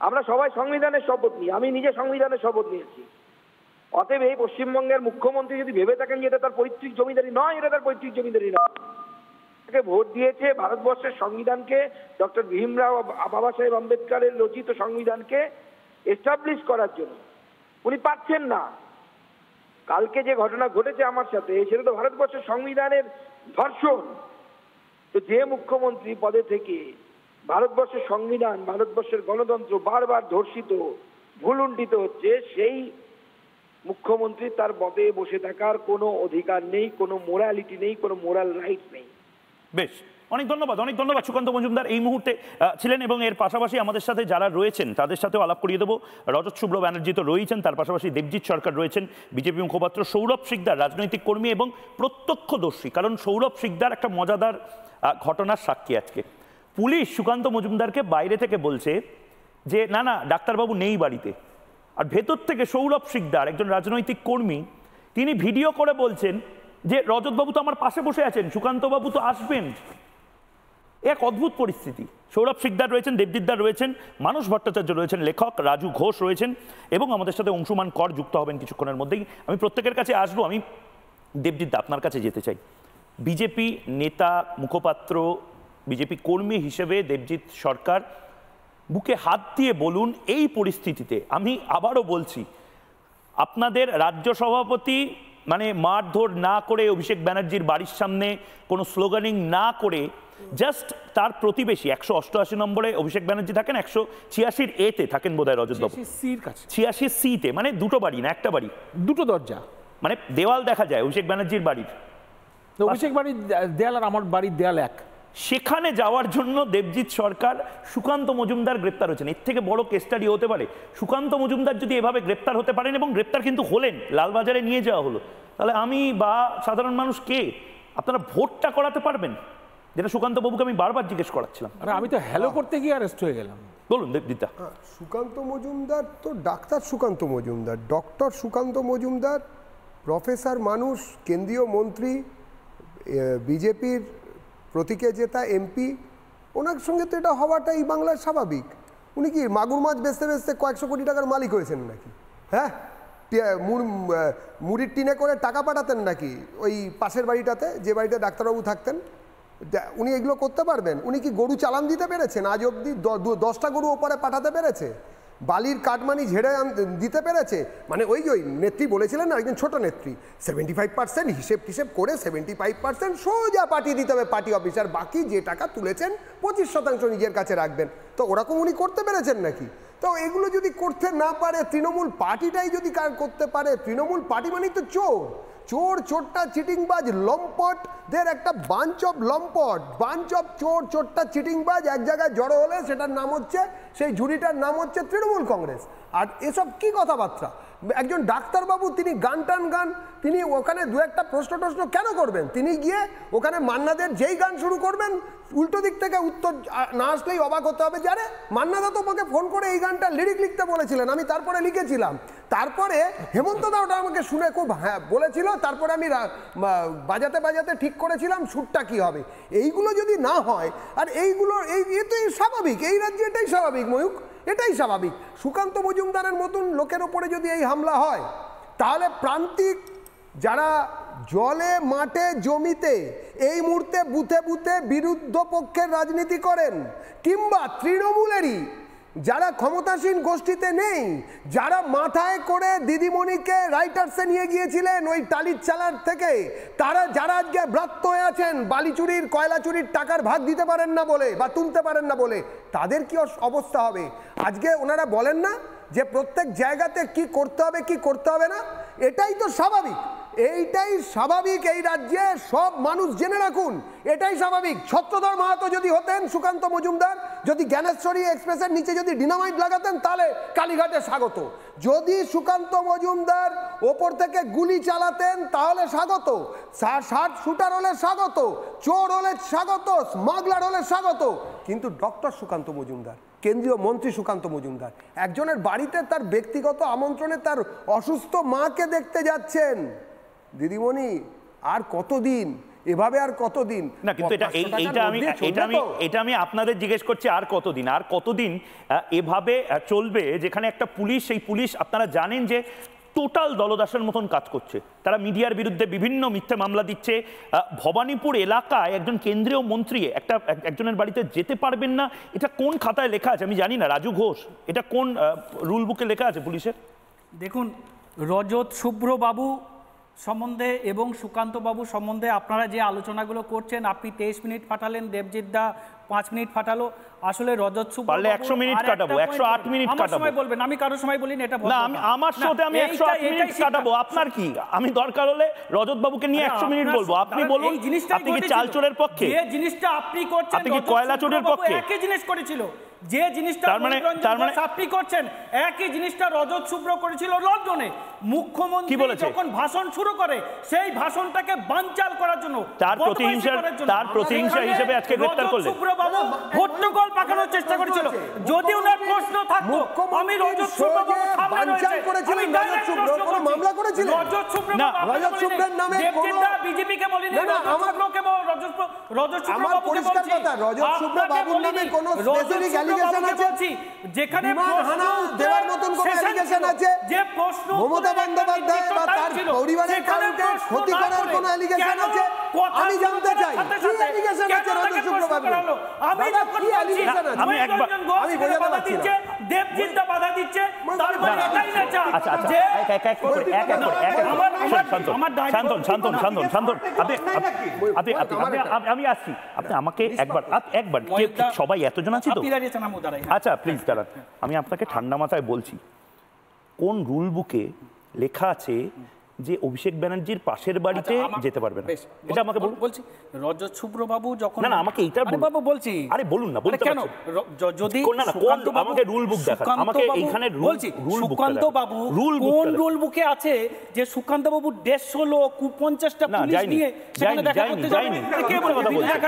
Speaker 8: আমরা সবাই সংবিধানের শপথ নিই, আমি নিজে সংবিধানের শপথ নিয়েছি। অতএব এই পশ্চিমবঙ্গের মুখ্যমন্ত্রী যদি ভেবে থাকেন যে এটা তার পৈতৃক জমিদারি নয়, এটা তার পৈতৃক জমিদারি নয়। তাকে ভোট দিয়েছে ভারতবর্ষের সংবিধানকে, ডক্টর ভীমরাও বাবা সাহেব আম্বেদকরের রচিত সংবিধানকে এস্টাবলিশ করার জন্য। উনি পাচ্ছেন না। কালকে যে ঘটনা ঘটেছে আমার সাথে, সেটা তো ভারতবর্ষের সংবিধানের ধর্ষণ। তো যে মুখ্যমন্ত্রী পদে থেকে ভারতবর্ষের সংবিধান, ভারতবর্ষের গণতন্ত্র বারবার ধর্ষিত, ভুলুণ্ঠিত হচ্ছে, সেই মুখ্যমন্ত্রী তার পদে বসে থাকার কোনো অধিকার নেই, কোনো মোরালিটি নেই, কোনো মোরাল রাইটস নেই।
Speaker 3: বেশ, অনেক ধন্যবাদ সুকান্ত মজুমদার এই মুহূর্তে ছিলেন, এবং এর পাশাপাশি আমাদের সাথে যারা রয়েছেন তাদের সাথেও আলাপ করিয়ে দেবো। রজত শুভ্র ব্যানার্জি তো রয়েছেন, তার পাশাপাশি দেবজিৎ সরকার রয়েছেন, বিজেপি মুখপাত্র সৌরভ শিকদার রাজনৈতিক কর্মী এবং প্রত্যক্ষদর্শী। কারণ সৌরভ শিকদার একটা মজাদার ঘটনার সাক্ষী আজকে। পুলিশ সুকান্ত মজুমদারকে বাইরে থেকে বলছে যে না ডাক্তারবাবু নেই বাড়িতে, আর ভেতর থেকে সৌরভ শিকদার একজন রাজনৈতিক কর্মী, তিনি ভিডিও করে বলছেন যে রজতবাবু তো আমার পাশে বসে আছেন, সুকান্তবাবু তো আসবেন। এক অদ্ভুত পরিস্থিতি। সৌরভ শিকদার রয়েছেন, দেবজিৎদার রয়েছেন, মানস ভট্টাচার্য রয়েছেন, লেখক রাজু ঘোষ রয়েছেন, এবং আমাদের সাথে অংশুমান কর যুক্ত হবেন কিছুক্ষণের মধ্যেই। আমি প্রত্যেকের কাছে আসবো। আমি দেবজিৎদা আপনার কাছে যেতে চাই। বিজেপি নেতা, মুখপাত্র, বিজেপি কর্মী হিসেবে দেবজিৎ সরকার, বুকে হাত দিয়ে বলুন এই পরিস্থিতিতে, আমি আবারও বলছি, আপনাদের রাজ্য সভাপতি মানে মারধর না করে, অভিষেক ব্যানার্জির বাড়ির সামনে কোনো স্লোগানিং না করে, জাস্ট তার প্রতিবেশী 188 নম্বরে অভিষেক ব্যানার্জি থাকেন, 186 এতে থাকেন বোধহয় রজতবাবু, 86 সিতে, মানে দুটো বাড়ি না একটা বাড়ি,
Speaker 5: দুটো দরজা,
Speaker 3: মানে দেওয়াল দেখা যায় অভিষেক ব্যানার্জির বাড়ির।
Speaker 5: অভিষেক বাড়ির দেয়াল আর আমার বাড়ির দেয়াল এক।
Speaker 3: সেখানে যাওয়ার জন্য দেবজিৎ সরকার, সুকান্ত মজুমদার গ্রেপ্তার হয়েছেন। এর থেকে বড় কেস স্টাডি হতে পারে? সুকান্ত মজুমদার যদি এভাবে গ্রেপ্তার হতে পারেন, এবং গ্রেপ্তার কিন্তু হলেন, লালবাজারে নিয়ে যাওয়া হলো, তাহলে আমি বা সাধারণ মানুষ কে আপনারা ভোটটা করাতে পারবেন? যেটা সুকান্ত বাবুকে আমি বারবার জিজ্ঞেস করাচ্ছিলাম।
Speaker 5: আরে আমি তো হ্যালো করতে গিয়ে অ্যারেস্ট হয়ে গেলাম।
Speaker 3: বলুন দেবজিৎদা।
Speaker 9: সুকান্ত মজুমদার তো doctor Sukanta Majumdar, doctor Sukanta Majumdar, professor মানুষ, কেন্দ্রীয় মন্ত্রী, বিজেপির প্রতীকে জেতা এমপি, ওনার সঙ্গে তো এটা হওয়াটাই বাংলার স্বাভাবিক। উনি কি মাগুর মাছ বেচতে বেচতে কয়েকশো কোটি টাকার মালিক হয়েছেন নাকি? হ্যাঁ, মুড়ির টিনে করে টাকা পাঠাতেন নাকি ওই পাশের বাড়িটাতে, যে বাড়িতে ডাক্তারবাবু থাকতেন? উনি এগুলো করতে পারবেন? উনি কি গরু চালান দিতে পেরেছেন আজ অবধি? 10টা গরু ওপরে পাঠাতে পেরেছে? বালির কাটমানি ঝেড়ে দিতে পেরেছে? মানে ওই নেত্রী বলেছিলেন না, একজন ছোট নেত্রী, 75% হিসেব করে 75% সোজা পাঠিয়ে দিতে হবে পার্টি অফিসার, বাকি যে টাকা তুলেছেন 25% নিজের কাছে রাখবেন। তো ওরকম উনি করতে পেরেছেন নাকি? তো এগুলো যদি করতে না পারে, তৃণমূল পার্টিটাই যদি করতে পারে, তৃণমূল পার্টি মানে তো চোরটা চিটিংবাজ লম্পটদের একটা বাঞ্চ অফ লম্পট, বাঞ্চ অফ চোরটা চিটিংবাজ এক জায়গায় জড়ো হলে সেটার নাম হচ্ছে, সেই ঝুড়িটার নাম হচ্ছে তৃণমূল কংগ্রেস। আর এসব কি কথাবার্তা? একজন ডাক্তারবাবু, তিনি গান, তিনি ওখানে দু একটা প্রশ্ন কেন করবেন? তিনি গিয়ে ওখানে মান্নাদের যেই গান শুরু করবেন, উল্টো দিক থেকে উত্তর না আসলেই অবাক হতে হবে, যে আরে মান্নাদা তো আমাকে ফোন করে এই গানটা লিরিক লিখতে বলেছিলেন, আমি তারপরে লিখেছিলাম, তারপরে হেমন্ত দা ওটা আমাকে শুনে খুব বলেছিল, তারপরে আমি বাজাতে ঠিক করেছিলাম সুরটা কি হবে। এইগুলো যদি না হয়, আর এইগুলো এ তো স্বাভাবিক, এই রাজ্যে এটাই স্বাভাবিক ময়ূক, এটাই স্বাভাবিক। সুকান্ত মজুমদারের মতন লোকের ওপরে যদি এই হামলা হয়, তাহলে প্রান্তিক যারা জলে মাঠে জমিতে এই মুহূর্তে বুথে বিরুদ্ধ পক্ষের রাজনীতি করেন, কিংবা তৃণমূলেরই যারা ক্ষমতাসীন গোষ্ঠীতে নেই, যারা মাথায় করে দিদিমণিকে রাইটার্সে নিয়ে গিয়েছিলেন ওই টালির চালার থেকে, তারা যারা আজকে ব্রাত্য হয়ে আছেন বালি চুরির কয়লা চুরির টাকার ভাগ দিতে পারেন না বলে বা তুলতে পারেন না বলে, তাদের কি অবস্থা হবে? আজকে ওনারা বলেন না যে প্রত্যেক জায়গাতে কি করতে হবে কি করতে হবে না, এটাই তো স্বাভাবিক, এইটাই স্বাভাবিক। এই রাজ্যে সব মানুষ জেনে রাখুন, এটাই স্বাভাবিক। ছত্রধর মাহাতো যদি হতেন, সুকান্ত মজুমদার যদি জ্ঞানেশ্বরী এক্সপ্রেসের নিচে যদি ডিনামাইট লাগাতেন, তাহলে কালীঘাটে স্বাগত। যদি সুকান্ত মজুমদার ওপর থেকে গুলি চালাতেন, তাহলে স্বাগত। শার্ট শুটার হলে স্বাগত, চোর হলে স্বাগত, স্মাগলার হলে স্বাগত। কিন্তু ডক্টর সুকান্ত মজুমদার, কেন্দ্রীয় মন্ত্রী সুকান্ত মজুমদার, একজনের বাড়িতে তার ব্যক্তিগত আমন্ত্রণে তার অসুস্থ মাকে দেখতে যাচ্ছেন। দিদিমণি, আর কতদিন এভাবে, আর কতদিন?
Speaker 3: না, কিন্তু এটা আমি আপনাদের জিজ্ঞেস করছি, আর কতদিন এভাবে চলবে, যেখানে একটা পুলিশ, সেই পুলিশ আপনারা জানেন যে টোটাল দলদাসের মতন কাজ করছে। তারা মিডিয়ার বিরুদ্ধে বিভিন্ন মিথ্যে মামলা দিচ্ছে। ভবানীপুর এলাকায় একজন কেন্দ্রীয় মন্ত্রী একজনের বাড়িতে যেতে পারবেন না, এটা কোন খাতায় লেখা আছে আমি জানি না। রাজু ঘোষ, এটা কোন রুল বুকে লেখা আছে পুলিশের?
Speaker 10: দেখুন, রজত শুভ্র বাবু সম্বন্ধে এবং সুকান্ত বাবু সম্বন্ধে আপনারা যে আলোচনাগুলো করছেন, আপনি 23 মিনিট ফাটালেন, দেবজিৎ দা 5 মিনিট ফাটালো। আসলে রজত শুভ্র
Speaker 3: পারলে 100 মিনিট কাটাবো, 108 মিনিট কাটাবো।
Speaker 10: সময় বলবেন, আমি কারো সময় বলিনি এটা বলবো
Speaker 3: না। আমার শোতে আমি 108 মিনিট কাটাবো, আপনার কি? আমি দরকার হলে রজত বাবুকে নিয়ে 100 মিনিট বলবো। আপনি বলুন, আপনি কি চাল চোরের পক্ষে?
Speaker 10: যে জিনিসটা আপনি করছেন,
Speaker 3: আপনি কি কয়লা চোরের পক্ষে?
Speaker 10: একই জিনিস করেছিল যে জিনিসটা আপনি করছেন, একই জিনিসটা রজত শুভ্র করেছিল লন্ডনে। মুখ্যমন্ত্রী যখন ভাষণ শুরু করে, সেই ভাষণটাকে বানচাল করার জন্য,
Speaker 3: তার প্রতিহিংসা হিসেবে আজকে গ্রেফতার করলেন।
Speaker 10: শুভ্র বাবু হট্টগোল পাকানোর চেষ্টা করেছিল। যদি ওনার প্রশ্ন থাকতো, আমি রজত শুভ্র বাবু
Speaker 9: বানচাল করেছিলেন, রজত শুভ্র কোনো মামলা করেছিলেন?
Speaker 10: রজত শুভ্র
Speaker 9: না, রজত শুভ্রের নামে কোনো
Speaker 10: বিজেপিকে বলিনি, রজত শুভ্র
Speaker 9: আমার পরিষ্কার কথা, রজত শুভ্র বাবুর নামে কোনো স্পেসিফিক অ্যালিগেশন আছে?
Speaker 10: যেখানে
Speaker 9: হানা দেওয়ার মতন কোনো অ্যালিগেশন আছে?
Speaker 10: যে প্রশ্ন
Speaker 9: মমতা বন্দ্যোপাধ্যায় বা তার পরিবারের কাউকে ক্ষতি করার কোনো অ্যালিগেশন আছে? আমি জানতে চাই কি অ্যালিগেশন আছে রজত শুভ্র বাবুর?
Speaker 10: আমি
Speaker 9: কি অ্যালিগেশন আছে?
Speaker 10: আমি বোঝাতে পারছি না। দেবজিৎ বাধা দিচ্ছে, তার মানে এটাই না চাই।
Speaker 3: আচ্ছা, আমি আসছি। আপনি আমাকে একবার সবাই এতজন আছে তো? আচ্ছা, প্লিজ দাঁড়ান। আমি আপনাকে ঠান্ডা মাথায় বলছি, কোন রুল বুকে লেখা আছে যে অভিষেক ব্যানার্জির পাশের বাড়িতে যেতে পারবে না? এটা আমাকে
Speaker 10: বলছি। রজত শুভ্র বাবু যখন,
Speaker 3: না আমাকে এইটা
Speaker 10: বাবু বলছি,
Speaker 3: আরে বলুন না, বলতে
Speaker 10: কেন? যদি
Speaker 3: আমাকে রুল বুক দেখান, আমাকে এইখানে
Speaker 10: বলছি, সুকান্ত বাবু কোন রুল বুকে আছে যে সুকান্ত বাবু 150 লোক 50টা পুলিশ নিয়ে সেখানে দেখা করতে যায়নি? কে বলে কথা বলছেন?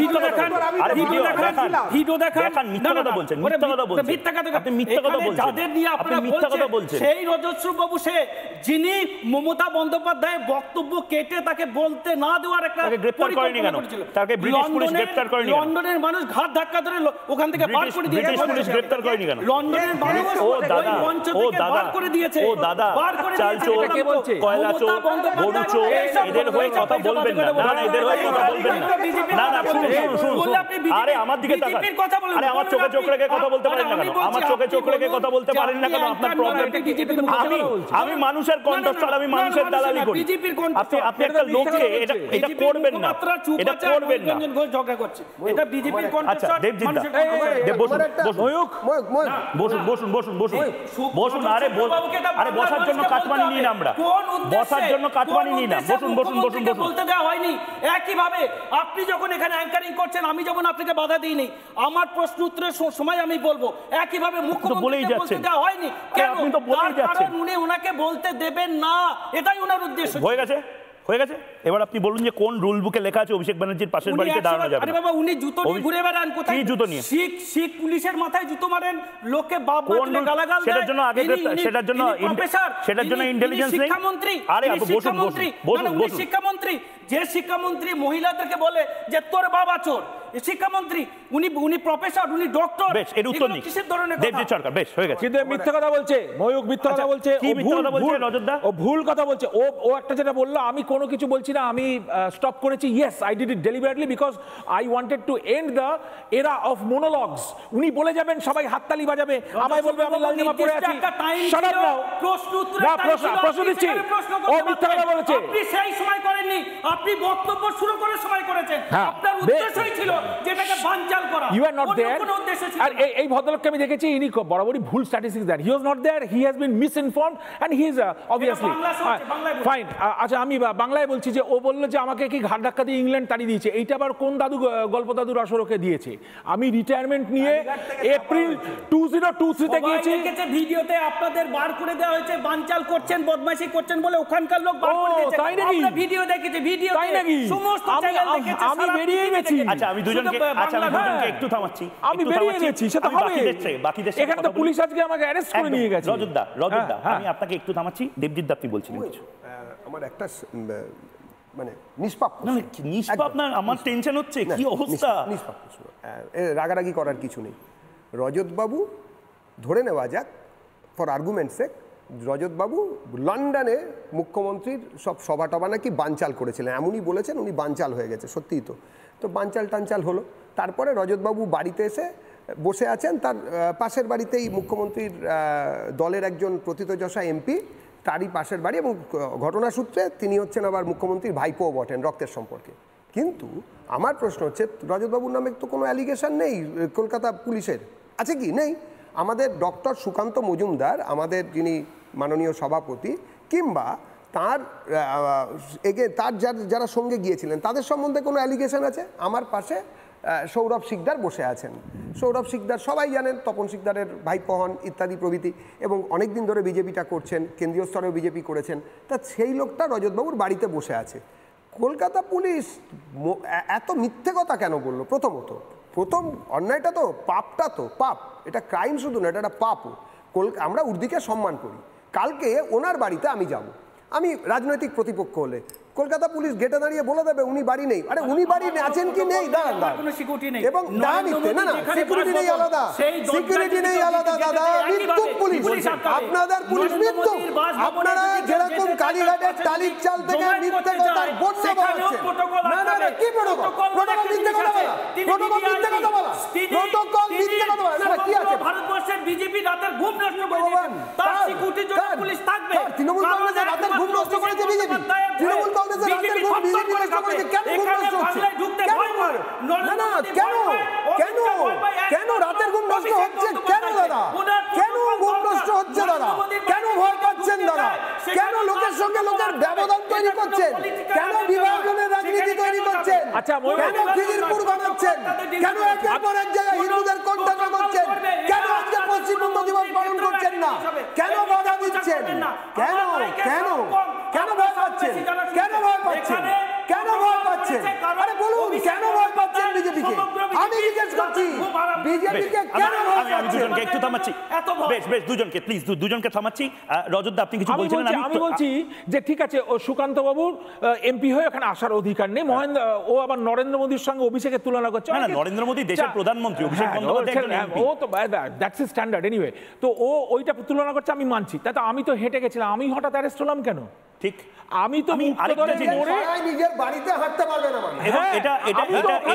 Speaker 10: ভিডিও দেখান, ভিডিও দেখান।
Speaker 3: মিথ্যা কথা বলছেন, মিথ্যা কথা বলছেন, আপনি মিথ্যা কথা বলছেন।
Speaker 10: যাদের নিয়ে আপনারা বলছেন, সেই রজত শুভ্র বাবু সে, যিনি মমতা বন্দ্যোপাধ্যায় বক্তব্য কেটে তাকে বলতে না দেওয়ার একটা
Speaker 3: গ্রেফতার করেনি কেন? তাকে ব্রিটিশ পুলিশ গ্রেফতার করেনি কেন?
Speaker 10: লন্ডনের মানুষ ঘাট ধাক্কা ধরে ওখান থেকে বার করে দিয়েছে।
Speaker 3: ব্রিটিশ পুলিশ গ্রেফতার করেনি কেন?
Speaker 10: লন্ডনের মানুষ ওই মঞ্চ থেকে বার করে দিয়েছে।
Speaker 3: ও দাদা, চালচোর, কয়লাচোর, গরুচোর, এদের হয়ে কথা বলবেন না। না, এদের হয়ে কথা বলবেন না। না, শুনুন। আরে আমার দিকে তাকান। আরে আমার চোখে চোখ রেখে কথা বলতে পারেন না কেন? আমার চোখে চোখ রেখে কথা বলতে পারেন না কেন? আপনার প্রবলেম। আমি মানুষের কণ্ঠস্বর, আমি মানুষের দালালি করি। আপনি একটা লোককে এটা করবেন না, এটা করবেন না।
Speaker 10: ঝগড়া করছে, এটা বিজেপির কণ্ঠস্বর।
Speaker 3: আচ্ছা, দেবজিৎ দা বসুন। আরে বসার জন্য কাটমানি নিন, আমরা বসার জন্য কাটমানি নিন না। বসুন।
Speaker 10: বলতে দেওয়া হয়নি। একইভাবে আপনি যখন এখানে অ্যাঙ্কারিং করছেন, আমি যখন আপনাকে বাধা দিইনি, আমার প্রশ্ন উত্তরের সময় আমি বলবো। একইভাবে মুখ্যমন্ত্রীকে বলতে দেওয়া হয়নি কেন?
Speaker 3: আপনি তো বলেই যাচ্ছেন।
Speaker 10: উনি ওনাকে বলতে দেবেন না, এটাই ওনার উদ্দেশ্য।
Speaker 3: হয়ে গেছে। এবার আপনি বলুন যে কোন রুল বুকে লেখা আছে অভিষেক ব্যানার্জির পাশের বাড়িতে দাঁড়ানো যাবে?
Speaker 10: আরে বাবা, উনি জুতো নিয়ে ঘুরে বেড়ান কোথায়?
Speaker 3: কি জুতো নিয়ে?
Speaker 10: শিখ পুলিশের মাথায় জুতো মারেন, লোককে বাপ বলে গালাগাল দেয়।
Speaker 3: সেটার জন্য ইন্টেলিজেন্স নেই?
Speaker 10: শিক্ষামন্ত্রী,
Speaker 3: আরে বসুন।
Speaker 10: শিক্ষামন্ত্রী যে শিক্ষামন্ত্রী মহিলাদেরকে বলে যে তোর বাবা চোর, শিক্ষামন্ত্রী, উনি প্রফেসর, উনি ডক্টর।
Speaker 3: বেশ, এর উত্তর নেই
Speaker 10: কিসের ধরনের
Speaker 3: দেবজিৎ সরকার। বেশ, হয়ে গেছে।
Speaker 5: কিন্তু মিথ্যা কথা বলছে ময়ূক, মিথ্যা কথা বলছে।
Speaker 3: কি মিথ্যা কথা বলছে রজতদা?
Speaker 5: ও ভুল কথা বলছে। ও একটা যেটা বললো, আমি কোনো কিছু বলছি না, আমি স্টপ করেছি। Yes, I did it deliberately because I wanted to end the era of monologues. উনি বলে যাবেন, সবাই হাততালি বাজাবে, আমায় বলবে আমি লাল জামা পরে আছি। শাট আপ নাও।
Speaker 10: প্রশ্ন উত্তর
Speaker 5: না, প্রশ্ন দিচ্ছি। ও মিথ্যা কথা বলেছে।
Speaker 10: আপনি সেই সময় করেননি, আপনি বক্তব্য শুরু করে সময় করেছেন। আপনার উদ্দেশ্যই ছিল যেটাকে বানচাল করা।
Speaker 5: You are not there. আর এই ভদ্রলোককে আমি দেখেছি, ইনি বরাবরই ভুল স্ট্যাটিস্টিক্স দেন। He was not there, he has been misinformed and he is obviously fine. আচ্ছা, আমি বাংলায় বলছি যে ও বললো যে আমাকে কি ঘাট ধাক্কা দিয়ে ইংল্যান্ড তাড়িয়ে দিয়েছে। এইটা আবার কোন দাদু গল্প দাদুর আসরকে দিয়েছে? আমি রিটায়ারমেন্ট নিয়ে এপ্রিল 2023 তে গিয়েছি।
Speaker 10: ভিডিওতে আপনাদের বার করে দেওয়া হয়েছে, বানচাল করছেন, বদমাশি করছেন বলে ওখানকার লোক বার করে দিয়েছে।
Speaker 5: তাই নাকি?
Speaker 10: আমরা ভিডিও দেখেছি, ভিডিও
Speaker 5: তাই নাকি?
Speaker 10: সমস্ত চ্যানেল দেখেছে।
Speaker 5: আমি বেরিয়ে গেছি।
Speaker 3: আচ্ছা, আমি দুজনকে একটু থামাচ্ছি।
Speaker 5: আমি বেরিয়ে গেছি, সেটা হবে।
Speaker 3: বাকি দেশে
Speaker 5: এখানে তো পুলিশ আজকে আমাকে অ্যারেস্ট করে নিয়ে গেছে।
Speaker 3: রজতদা, আমি আপনাকে একটু থামাচ্ছি। দেবজিৎ দা, আপনি বলছিলেন কিছু?
Speaker 9: আমার একটা মানে নিষ্পাপ
Speaker 3: না, আমার টেনশন হচ্ছে, কি অবস্থা।
Speaker 9: নিষ্পাপ রাগারাগি করার কিছু নেই। রজতবাবু, ধরে নেওয়া যাক ফর আর্গুমেন্ট সেক, রজতবাবু লন্ডনে মুখ্যমন্ত্রীর সব সভা টভা নাকি বানচাল করেছিলেন, এমনই বলেছেন। উনি বানচাল হয়ে গেছে, সত্যিই তো বানচাল টানচাল হলো। তারপরে রজতবাবু বাড়িতে এসে বসে আছেন, তার পাশের বাড়িতেই মুখ্যমন্ত্রীর দলের একজন প্রথিতযশা এমপি, তারই পাশের বাড়ি, এবং ঘটনাসূত্রে তিনি হচ্ছেন আবার মুখ্যমন্ত্রীর ভাইপোও বটেন, রক্তের সম্পর্কে। কিন্তু আমার প্রশ্ন হচ্ছে, রজতবাবুর নামে তো কোনো অ্যালিগেশন নেই কলকাতা পুলিশের, আছে কি? নেই। আমাদের ডক্টর সুকান্ত মজুমদার, আমাদের যিনি মাননীয় সভাপতি, কিংবা তার যারা সঙ্গে গিয়েছিলেন, তাদের সম্বন্ধে কোনো অ্যালিগেশন আছে? আমার পাশে সৌরভ শিকদার বসে আছেন। সৌরভ শিকদার সবাই জানেন, তপন শিকদারের ভাইপো হন, ইত্যাদি প্রভৃতি, এবং অনেক দিন ধরে বিজেপিটা করছেন, কেন্দ্রীয় স্তরেও বিজেপি করেছেন। তা সেই লোকটা রজতবাবুর বাড়িতে বসে আছে। কলকাতা পুলিশ এত মিথ্যে কথা কেন বললো? প্রথম অন্যায়টা তো, পাপটা তো পাপ, এটা ক্রাইম শুধু না, এটা একটা পাপও। আমরা উর্দিকে সম্মান করি। কালকে ওনার বাড়িতে আমি যাব, আমি রাজনৈতিক প্রতিপক্ষ হলে কলকাতা পুলিশ গেটে দাঁড়িয়ে বলে দেবে উনি বাড়ি নেই। আরে উনি বাড়ি আছেন কি নেই, দাঁড়ান। এবং না, সিকিউরিটি নেই আলাদা, সিকিউরিটি নেই আলাদা দাদা, মৃত্যু পুলিশ। আপনাদের পুলিশ মৃত্যু। আপনারা যেরকম কালীঘাটের টালির চাল থেকে মিথ্যে কথা বন্যা বাড়াচ্ছেন। না, কি প্রোটোকল? মিথ্যে কথা বলা, প্রোটোকল মিথ্যে কথা বলা, প্রোটোকল মিথ্যে কথা বলা। না, কি আছে?
Speaker 10: ভারতবর্ষের বিজেপি রাতের ঘুম নষ্ট করে দিয়েছে, তার সিকিউরিটির জন্য পুলিশ থাকবে।
Speaker 9: তৃণমূল কংগ্রেসের রাতের ঘুম নষ্ট করেছে বিজেপি। তৃণমূল কংগ্রেসের রাতের ঘুম বিজেপি নষ্ট করেছে। কেন ঘুম নষ্ট হচ্ছে? কেন রাতের ঘুম নষ্ট হচ্ছে? কেন দাদা? কেন ঘুম নষ্ট হচ্ছে দাদা? কেন ভয় পাচ্ছেন দাদা? কেন লোকের সঙ্গে লোকের ব্যবধান তৈরি করছেন? কেন বিভাজনের রাজনীতি তৈরি করছেন? কেন খিদিরপুর বানাচ্ছেন? কেন একের পর এক জায়গায় হিন্দুদের কণ্ঠাসা করছেন? কেন আজকে পশ্চিমবঙ্গ দিবস পালন করছেন না? কেন বাধা দিচ্ছেন? কেন কেন কেন ভয় পাচ্ছেন? কেন ভয় পাচ্ছেন? কেন ভয় পাচ্ছেন? আরে বলুন, কেন ভয় পাচ্ছেন বিজেপিকে? আমি জিজ্ঞেস করছি, বিজেপিকে কেন ভয় পাচ্ছেন?
Speaker 3: আমি দুজনকে একটু থামাচ্ছি। বেশ, দুজনকে প্লিজ, দুজনকে থামাচ্ছি। রজতদা, আপনি কিছু বলছিলেন?
Speaker 5: আমি বলছি যে ঠিক আছে, ও সুকান্ত বাবুর এমপি হয়ে ওখানে আসার অধিকার নেই। মহেন্দ্র, ও আবার নরেন্দ্র মোদীর সঙ্গে অভিষেকের তুলনা করছে।
Speaker 3: না, নরেন্দ্র মোদী দেশের প্রধানমন্ত্রী, অভিষেক বন্দ্যোপাধ্যায়
Speaker 5: ও তো দ্যাটস ইজ স্ট্যান্ডার্ড এনিওয়ে। তো ও ওইটা তুলনা করছে, আমি মানছি। তাতে আমি তো হেঁটে গেছিলাম, আমি হঠাৎ অ্যারেস্ট হলাম কেন?
Speaker 3: ঠিক,
Speaker 5: আমি তো
Speaker 9: নিজের বাড়িতে হাঁটতে পারবে না।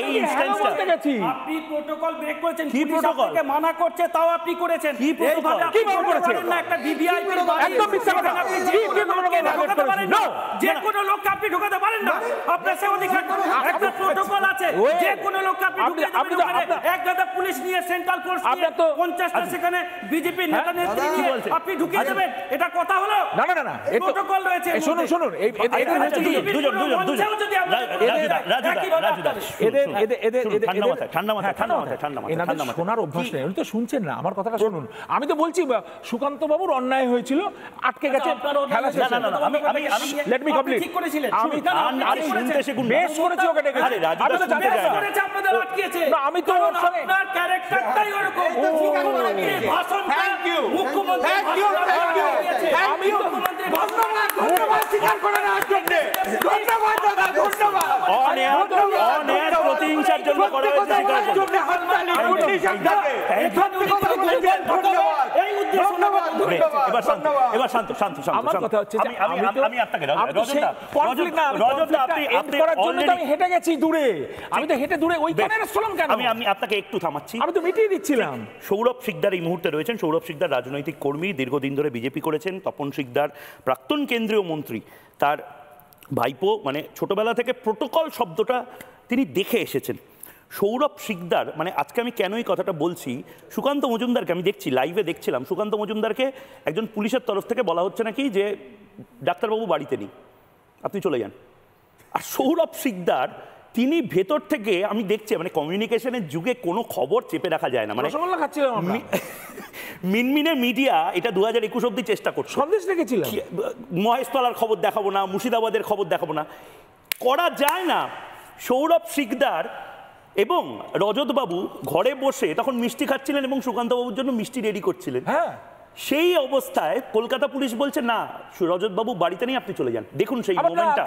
Speaker 3: এই ইনস্ট্যান্সটা
Speaker 10: আপনি প্রোটোকল ব্রেক করেছেন।
Speaker 3: কি প্রোটোকল?
Speaker 10: মানা করছে, তাও আপনি করেছেন।
Speaker 3: কি প্রোটোকল?
Speaker 5: কি করেছেন?
Speaker 10: না, একটা ভিভিআইপি
Speaker 5: একদম মিথ্যা কথা।
Speaker 10: যে কোনো লোককে আপনি ঢোকাতে পারেন না, আপনার সে অধিকার। একটা প্রোটোকল আছে, যে কোনো লোককে আপনি ঢুকিয়ে দেবেন। এক গাদা পুলিশ নিয়ে, সেন্ট্রাল ফোর্স নিয়ে 50টা সেখানে বিজেপি নেতা নেত্রী নিয়ে আপনি ঢুকিয়ে দেবেন, এটা কথা হলো?
Speaker 5: না,
Speaker 10: প্রোটোকল রয়েছে।
Speaker 5: শুনুন, শোনার অভ্যাস নেই, উনি তো শুনছেন না আমার কথাটা। শুনুন, আমি তো বলছি সুকান্ত বাবুর অন্যায় হয়েছিল, আটকে গেছে। আমি তো
Speaker 3: প্রতিহিংসা হিংসার জন্য করা হয়েছে স্বীকার করুন। এবার শান্ত শান্ত শান্ত।
Speaker 5: আমার কথা হচ্ছে যে
Speaker 3: আমি আপনাকে
Speaker 5: আমি হেঁটে গেছি দূরে, আমি তো হেঁটে দূরে ওইখানে শুনলাম কেন?
Speaker 3: আমি আপনাকে একটু থামাচ্ছি,
Speaker 5: আমি তো মিটিয়ে দিচ্ছিলাম।
Speaker 3: সৌরভ শিকদার এই মুহূর্তে রয়েছেন। সৌরভ শিকদার রাজনৈতিক কর্মী, দীর্ঘদিন ধরে বিজেপি করেছেন। তপন শিকদার প্রাক্তন কেন্দ্রীয় মন্ত্রী, তার ভাইপো, মানে ছোটবেলা থেকে প্রোটোকল শব্দটা তিনি দেখে এসেছেন। সৌরভ শিকদার, মানে আজকে আমি কেন এই কথাটা বলছি, সুকান্ত মজুমদারকে আমি দেখছি, লাইভে দেখছিলাম, সুকান্ত মজুমদারকে একজন পুলিশের তরফ থেকে বলা হচ্ছে নাকি যে ডাক্তারবাবু বাড়িতে নেই, আপনি চলে যান। আর সৌরভ শিকদার তিনি ভেতর থেকে, আমি দেখছি, মানে কমিউনিকেশনের যুগে কোনো খবর চেপে রাখা যায় না, মানে মিনমিনে মিডিয়া এটা 2021 অব্দি চেষ্টা করছে,
Speaker 5: সন্দেশ রেখেছিলাম,
Speaker 3: মহেশতলার খবর দেখাবো না, মুর্শিদাবাদের খবর দেখাবো না, করা যায় না। সৌরভ শিকদার এবং রজতবাবু ঘরে বসে তখন মিষ্টি খাচ্ছিলেন এবং সুকান্তবাবুর জন্য মিষ্টি রেডি করছিলেন।
Speaker 5: হ্যাঁ,
Speaker 3: সেই অবস্থায় কলকাতা পুলিশ বলছে না, রজতবাবু বাড়িতে নেই, আপনি চলে যান। দেখুন সেই মোমেন্টটা,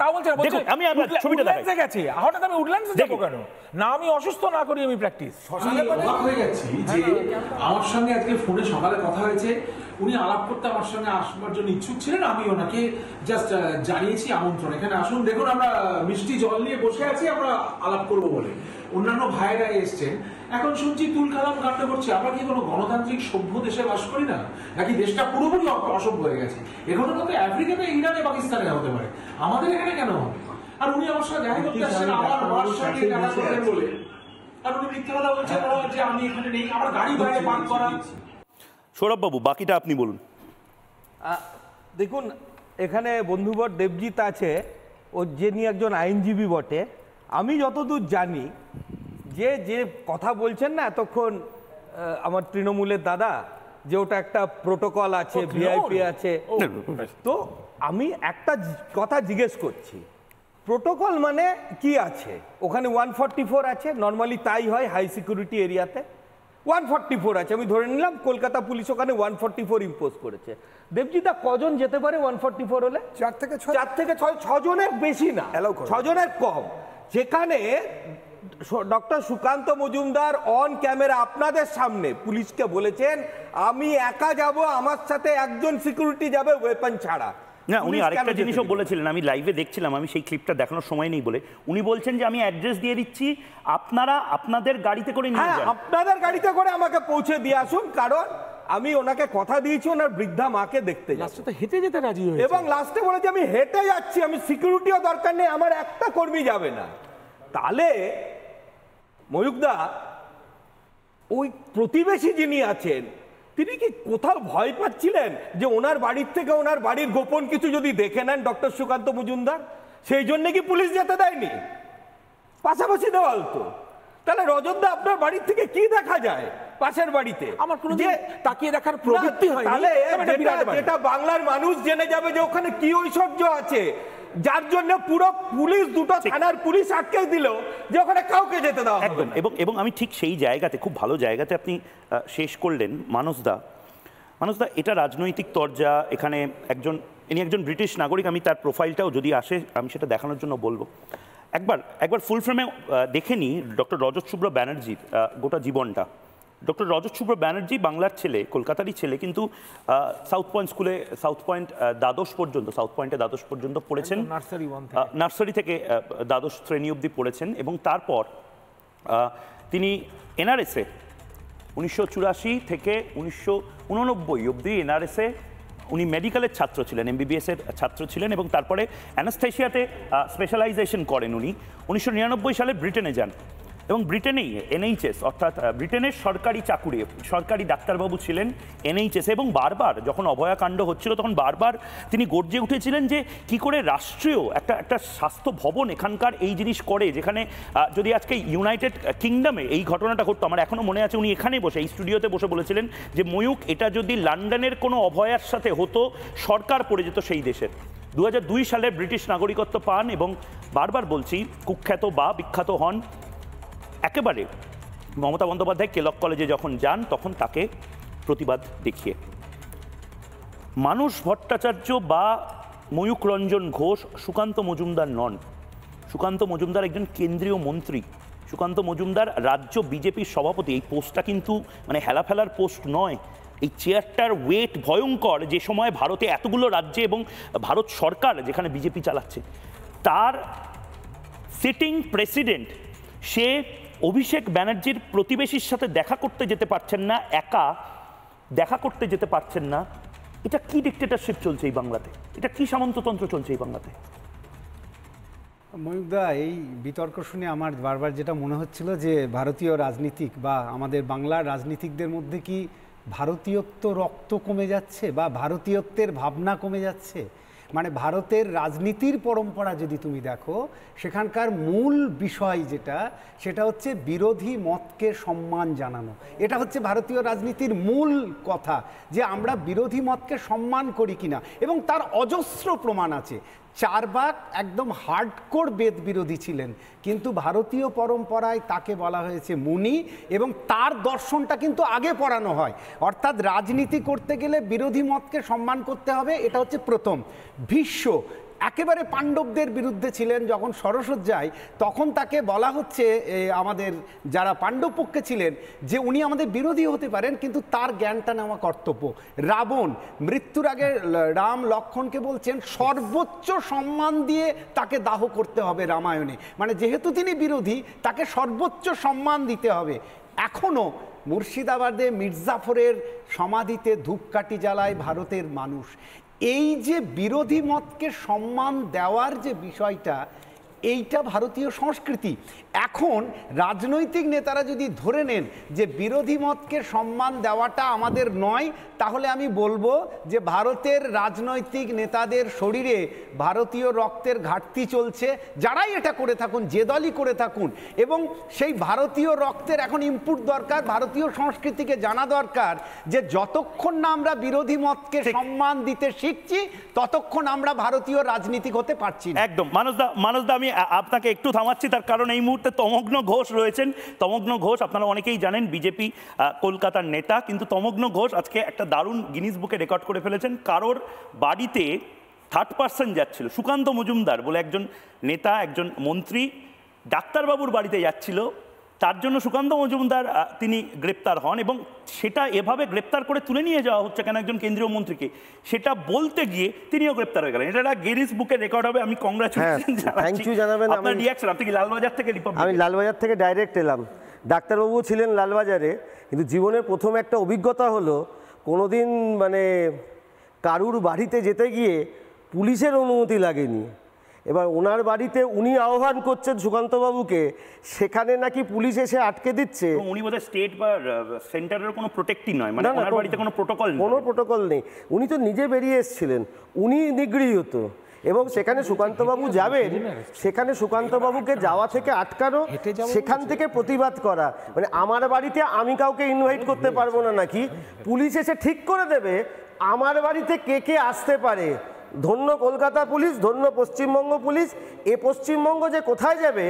Speaker 3: দেখুন আমি আপনার ছবিটা দেখাই।
Speaker 5: গেছি হঠাৎ আমি উডল্যান্ডসে যাব কেন? না আমি অসুস্থ, না করি আমি প্র্যাকটিস।
Speaker 11: অবাক হয়ে গেছি যে আমার সঙ্গে আজকে ফোনে সকালে কথা হয়েছে, উনি আলাপ করতে আমার সঙ্গে আসবার জন্য ইচ্ছুক ছিলেন। আমি ওনাকে জাস্ট জানিয়েছি আমন্ত্রণ, এখানে আসুন, দেখুন আমরা মিষ্টি জল নিয়ে বসে আছি, আমরা আলাপ করবো বলে। অন্যান্য ভাইরা এসছেন, এখন শুনছি তুলকালাম কাণ্ড করছে। আমরা কি কোনো গণতান্ত্রিক সভ্য দেশে বাস করি না, নাকি দেশটা পুরোপুরি অসভ্য হয়ে গেছে? এখানে কিন্তু আফ্রিকাতে, ইরানে, পাকিস্তানে হতে পারে, আমাদের এখানে কেন হবে? আর উনি আমার সাথে দেখা করতে আসছেন আমার মার সঙ্গে দেখা করবেন বলে, আর উনি মিথ্যা কথা বলছেন যে আমি এখানে নেই, আমার গাড়ি বাইরে পার্ক করা।
Speaker 3: সৌরভবাবু বাকিটা আপনি বলুন।
Speaker 12: দেখুন, এখানে বন্ধুবর দেবজিৎ আছে, ও যিনি একজন আইনজীবী বটে। আমি যতদূর জানি যে কথা বলছেন না এতক্ষণ আমার তৃণমূলের দাদা, যে ওটা একটা প্রোটোকল আছে, ভিআইপি আছে, তো আমি একটা কথা জিজ্ঞেস করছি, প্রোটোকল মানে কি আছে? ওখানে 144 আছে, নর্মালি তাই হয় হাই সিকিউরিটি এরিয়াতে। 144 আছে, আমি ধরে নিলাম কলকাতা পুলিশ ওখানে 144 ইম্পোজ করেছে। দেবজিতা কজন যেতে পারে 144 হলে?
Speaker 9: 4 থেকে 6,
Speaker 12: 6 জনের বেশি না, 6 জনের কম। যেখানে doctor Sukanta Majumdar on camera আপনাদের সামনে পুলিশকে বলেছেন আমি একা যাব, আমার সাথে একজন সিকিউরিটি যাবে ওয়েপন ছাড়া।
Speaker 3: না, উনি আরেকটা জিনিসও বলেছিলেন, আমি লাইভে দেখছিলাম, আমি সেই ক্লিপটা দেখানোর সময় নেই বলে, উনি বলছেন যে আমি অ্যাড্রেস দিয়ে দিচ্ছি, আপনারা আপনাদের গাড়িতে করে নিয়ে যান।
Speaker 12: আপনাদের গাড়িতে করে আমাকে পৌঁছে দিয়ে আসুন, কারণ আমি ওনাকে কথা দিয়েছি ওনার বৃদ্ধা মাকে দেখতে যাচ্ছি,
Speaker 5: হেঁটে যেতে রাজি হয়েছে,
Speaker 12: এবং লাস্টে বলেছে আমি হেঁটে যাচ্ছি, আমি সিকিউরিটিও দরকার নেই, আমার একটা কর্মী যাবে না। তাহলে ময়ূকদা, ওই প্রতিবেশী যিনি আছেন তিনি কি কোথাও ভয় পাচ্ছিলেন যে ওনার বাড়ির থেকে ওনার বাড়ির গোপন কিছু যদি দেখে নেন ডক্টর সুকান্ত মজুমদার? সেই জন্য কি পুলিশ যেতে দেয়নি? পাশাপাশি দেওয়াল তো। তাহলে রজতদা, আপনার বাড়ির থেকে কি দেখা যায় পাশের বাড়িতে?
Speaker 5: আমার কোনো যে তাকিয়ে দেখার প্রবৃত্তি হয়।
Speaker 12: তাহলে যেটা বাংলার মানুষ জেনে যাবে যে ওখানে কি ঐশ্বর্য আছে, যার জন্য পুরো পুলিশ, দুটো থানার পুলিশ আটকে দিল যে ওখানে কাউকে যেতে দেওয়া হবে না।
Speaker 3: এবং আমি ঠিক সেই জায়গাতে, খুব ভালো জায়গাতে আপনি শেষ করলেন মানসদা। এটা রাজনৈতিক তরজা। এখানে ইনি একজন ব্রিটিশ নাগরিক, আমি তার প্রোফাইলটাও যদি আসে আমি সেটা দেখানোর জন্য বলবো। একবার ফুল ফ্রেমে দেখে নিই ডক্টর রজত শুভ্র ব্যানার্জির গোটা জীবনটা। ডক্টর রজত শুভ্র ব্যানার্জি বাংলার ছেলে, কলকাতারই ছেলে, কিন্তু সাউথ পয়েন্ট স্কুলে, সাউথ পয়েন্টে দ্বাদশ পর্যন্ত পড়েছেন, নার্সারি থেকে দ্বাদশ শ্রেণী অবধি পড়েছেন, এবং তারপর তিনি এনআরএসে 1984 থেকে 1989 অবধি এনআরএসে উনি মেডিকেলের ছাত্র ছিলেন, এমবিবিএসের ছাত্র ছিলেন, এবং তারপরে অ্যানাস্থেশিয়াতে স্পেশালাইজেশন করেন উনি। 1999 সালে ব্রিটেনে যান, এবং ব্রিটেনেই এনএইচএস, অর্থাৎ ব্রিটেনের সরকারি চাকুরি, সরকারি ডাক্তারবাবু ছিলেন এনএইচএস, এবং বারবার যখন অভয়াকাণ্ড হচ্ছিল তখন বারবার তিনি গর্জে উঠেছিলেন যে কি করে রাষ্ট্রীয় একটা স্বাস্থ্য ভবন এখানকার এই জিনিস করে, যেখানে যদি আজকে ইউনাইটেড কিংডমে এই ঘটনাটা ঘটতো, আমার এখনও মনে আছে উনি এখানে বসে, এই স্টুডিওতে বসে বলেছিলেন যে ময়ূক, এটা যদি লন্ডনের কোনো অভয়ার সাথে হতো, সরকার পড়ে যেত সেই দেশের। 2002 সালে ব্রিটিশ নাগরিকত্ব পান, এবং বারবার বলছি কুখ্যাত বা বিখ্যাত হন একেবারে মমতা বন্দ্যোপাধ্যায় কেলক কলেজে যখন যান তখন তাকে প্রতিবাদ দেখিয়ে। মানস ভট্টাচার্য বা ময়ূক রঞ্জন ঘোষ সুকান্ত মজুমদার নন। সুকান্ত মজুমদার একজন কেন্দ্রীয় মন্ত্রী, সুকান্ত মজুমদার রাজ্য বিজেপির সভাপতি, এই পোস্টটা কিন্তু মানে হেলাফেলার পোস্ট নয়। এই চেয়ারটার ওয়েট ভয়ঙ্কর, যে সময় ভারতে এতগুলো রাজ্যে এবং ভারত সরকার যেখানে বিজেপি চালাচ্ছে, তার সিটিং প্রেসিডেন্ট সে অভিষেক ব্যানার্জির প্রতিবেশীর সাথে দেখা করতে যেতে পারছেন না, একা দেখা করতে যেতে পারছেন না। এটা কি ডিক্টেটরশিপ চলছে এই বাংলাতে? এটা কি সামন্ততন্ত্র চলছে এই বাংলাতে?
Speaker 13: ময়ূকদা, এই বিতর্ক শুনে আমার বারবার যেটা মনে হচ্ছিল যে ভারতীয় রাজনীতিক বা আমাদের বাংলার রাজনীতিকদের মধ্যে কি ভারতীয়ত্ব রক্ত কমে যাচ্ছে বা ভারতীয়ত্বের ভাবনা কমে যাচ্ছে। মানে ভারতের রাজনীতির পরম্পরা যদি তুমি দেখো, সেখানকার মূল বিষয় যেটা, সেটা হচ্ছে বিরোধী মতকে সম্মান জানানো। এটা হচ্ছে ভারতীয় রাজনীতির মূল কথা, যে আমরা বিরোধী মতকে সম্মান করি কিনা। এবং তার অজস্র প্রমাণ আছে। চারবাক একদম হার্ডকোর বেদ বিরোধী ছিলেন, কিন্তু ভারতীয় পরম্পরায় তাকে বলা হয়েছে মুনি, এবং তার দর্শনটা কিন্তু আগে পড়ানো হয়। অর্থাৎ রাজনীতি করতে গেলে বিরোধী মতকে সম্মান করতে হবে, এটা হচ্ছে প্রথম। ভীষ্ম একেবারে পাণ্ডবদের বিরুদ্ধে ছিলেন, যখন সরসজ্জায় তখন তাকে বলা হচ্ছে আমাদের যারা পাণ্ডব পক্ষে ছিলেন যে উনি আমাদের বিরোধী হতে পারেন, কিন্তু তার জ্ঞানটা নেওয়া কর্তব্য। রাবণ মৃত্যুর আগে রাম লক্ষ্মণকে বলছেন সর্বোচ্চ সম্মান দিয়ে তাকে দাহ করতে হবে রামায়ণে, মানে যেহেতু তিনি বিরোধী তাকে সর্বোচ্চ সম্মান দিতে হবে। এখনও মুর্শিদাবাদে মির্জাফরের সমাধিতে ধূপকাঠি জ্বালায় ভারতের মানুষ। এই যে বিরোধী মতকে সম্মান দেওয়ার যে বিষয়টা, এইটা ভারতীয় সংস্কৃতি। এখন রাজনৈতিক নেতারা যদি ধরে নেন যে বিরোধী মতকে সম্মান দেওয়াটা আমাদের নয়, তাহলে আমি বলবো যে ভারতের রাজনৈতিক নেতাদের শরীরে ভারতীয় রক্তের ঘাটতি চলছে, যারাই এটা করে থাকুন, যে দলই করে থাকুন। এবং সেই ভারতীয় রক্তের এখন ইনপুট দরকার, ভারতীয় সংস্কৃতিকে জানা দরকার যে যতক্ষণ না আমরা বিরোধী মতকে সম্মান দিতে শিখছি, ততক্ষণ আমরা ভারতীয় রাজনীতিক হতে পারছি না।
Speaker 3: একদম। মানসদা, আমি আপনাকে একটু থামাচ্ছি, তার কারণ এই মুহূর্তে তমগ্ন ঘোষ রয়েছেন। তমগ্ন ঘোষ আপনারা অনেকেই জানেন, বিজেপি কলকাতার নেতা, কিন্তু তমগ্ন ঘোষ আজকে একটা দারুণ গিনিস বুকে রেকর্ড করে ফেলেছেন। কারোর বাড়িতে থার্ড পার্সন যাচ্ছিল, সুকান্ত মজুমদার বলে একজন নেতা, একজন মন্ত্রী ডাক্তারবাবুর বাড়িতে যাচ্ছিল, তার জন্য সুকান্ত মজুমদার তিনি গ্রেপ্তার হন, এবং সেটা এভাবে গ্রেপ্তার করে তুলে নিয়ে যাওয়া হচ্ছে কেন একজন কেন্দ্রীয় মন্ত্রীকে, সেটা বলতে গিয়ে তিনিও গ্রেপ্তার হয়ে গেলেন। এটা একটা গিনিস বুকে রেকর্ড হবে। আমি কংগ্রাচুলেশন জানাচ্ছি। আপনার রিঅ্যাকশন? আপনি কি লালবাজার থেকে?
Speaker 14: আমি লালবাজার থেকে ডাইরেক্ট এলাম। ডাক্তারবাবু ছিলেন লালবাজারে, কিন্তু জীবনের প্রথম একটা অভিজ্ঞতা হলো কোনোদিন মানে কারুর বাড়িতে যেতে গিয়ে পুলিশের অনুমতি লাগেনি। এবার ওনার বাড়িতে উনি আহ্বান করছেন সুকান্তবাবুকে, সেখানে নাকি পুলিশ এসে আটকে দিচ্ছে।
Speaker 3: উনি বোধহয় স্টেট বা সেন্টারের কোনো প্রোটেক্টই নয়, মানে ওনার বাড়িতে কোনো প্রোটোকল নেই।
Speaker 14: কোনো প্রোটোকল নেই, উনি তো নিজে বেরিয়ে এসেছিলেন, উনি নিগৃহীত। এবং সেখানে সুকান্তবাবু যাবেন, সেখানে সুকান্তবাবুকে যাওয়া থেকে আটকানো, সেখান থেকে প্রতিবাদ করা, মানে আমার বাড়িতে আমি কাউকে ইনভাইট করতে পারবো না নাকি, পুলিশ এসে ঠিক করে দেবে আমার বাড়িতে কে কে আসতে পারে। ধন্য কলকাতা পুলিশ, ধন্য পশ্চিমবঙ্গ পুলিশ। এ পশ্চিমবঙ্গ যে কোথায় যাবে,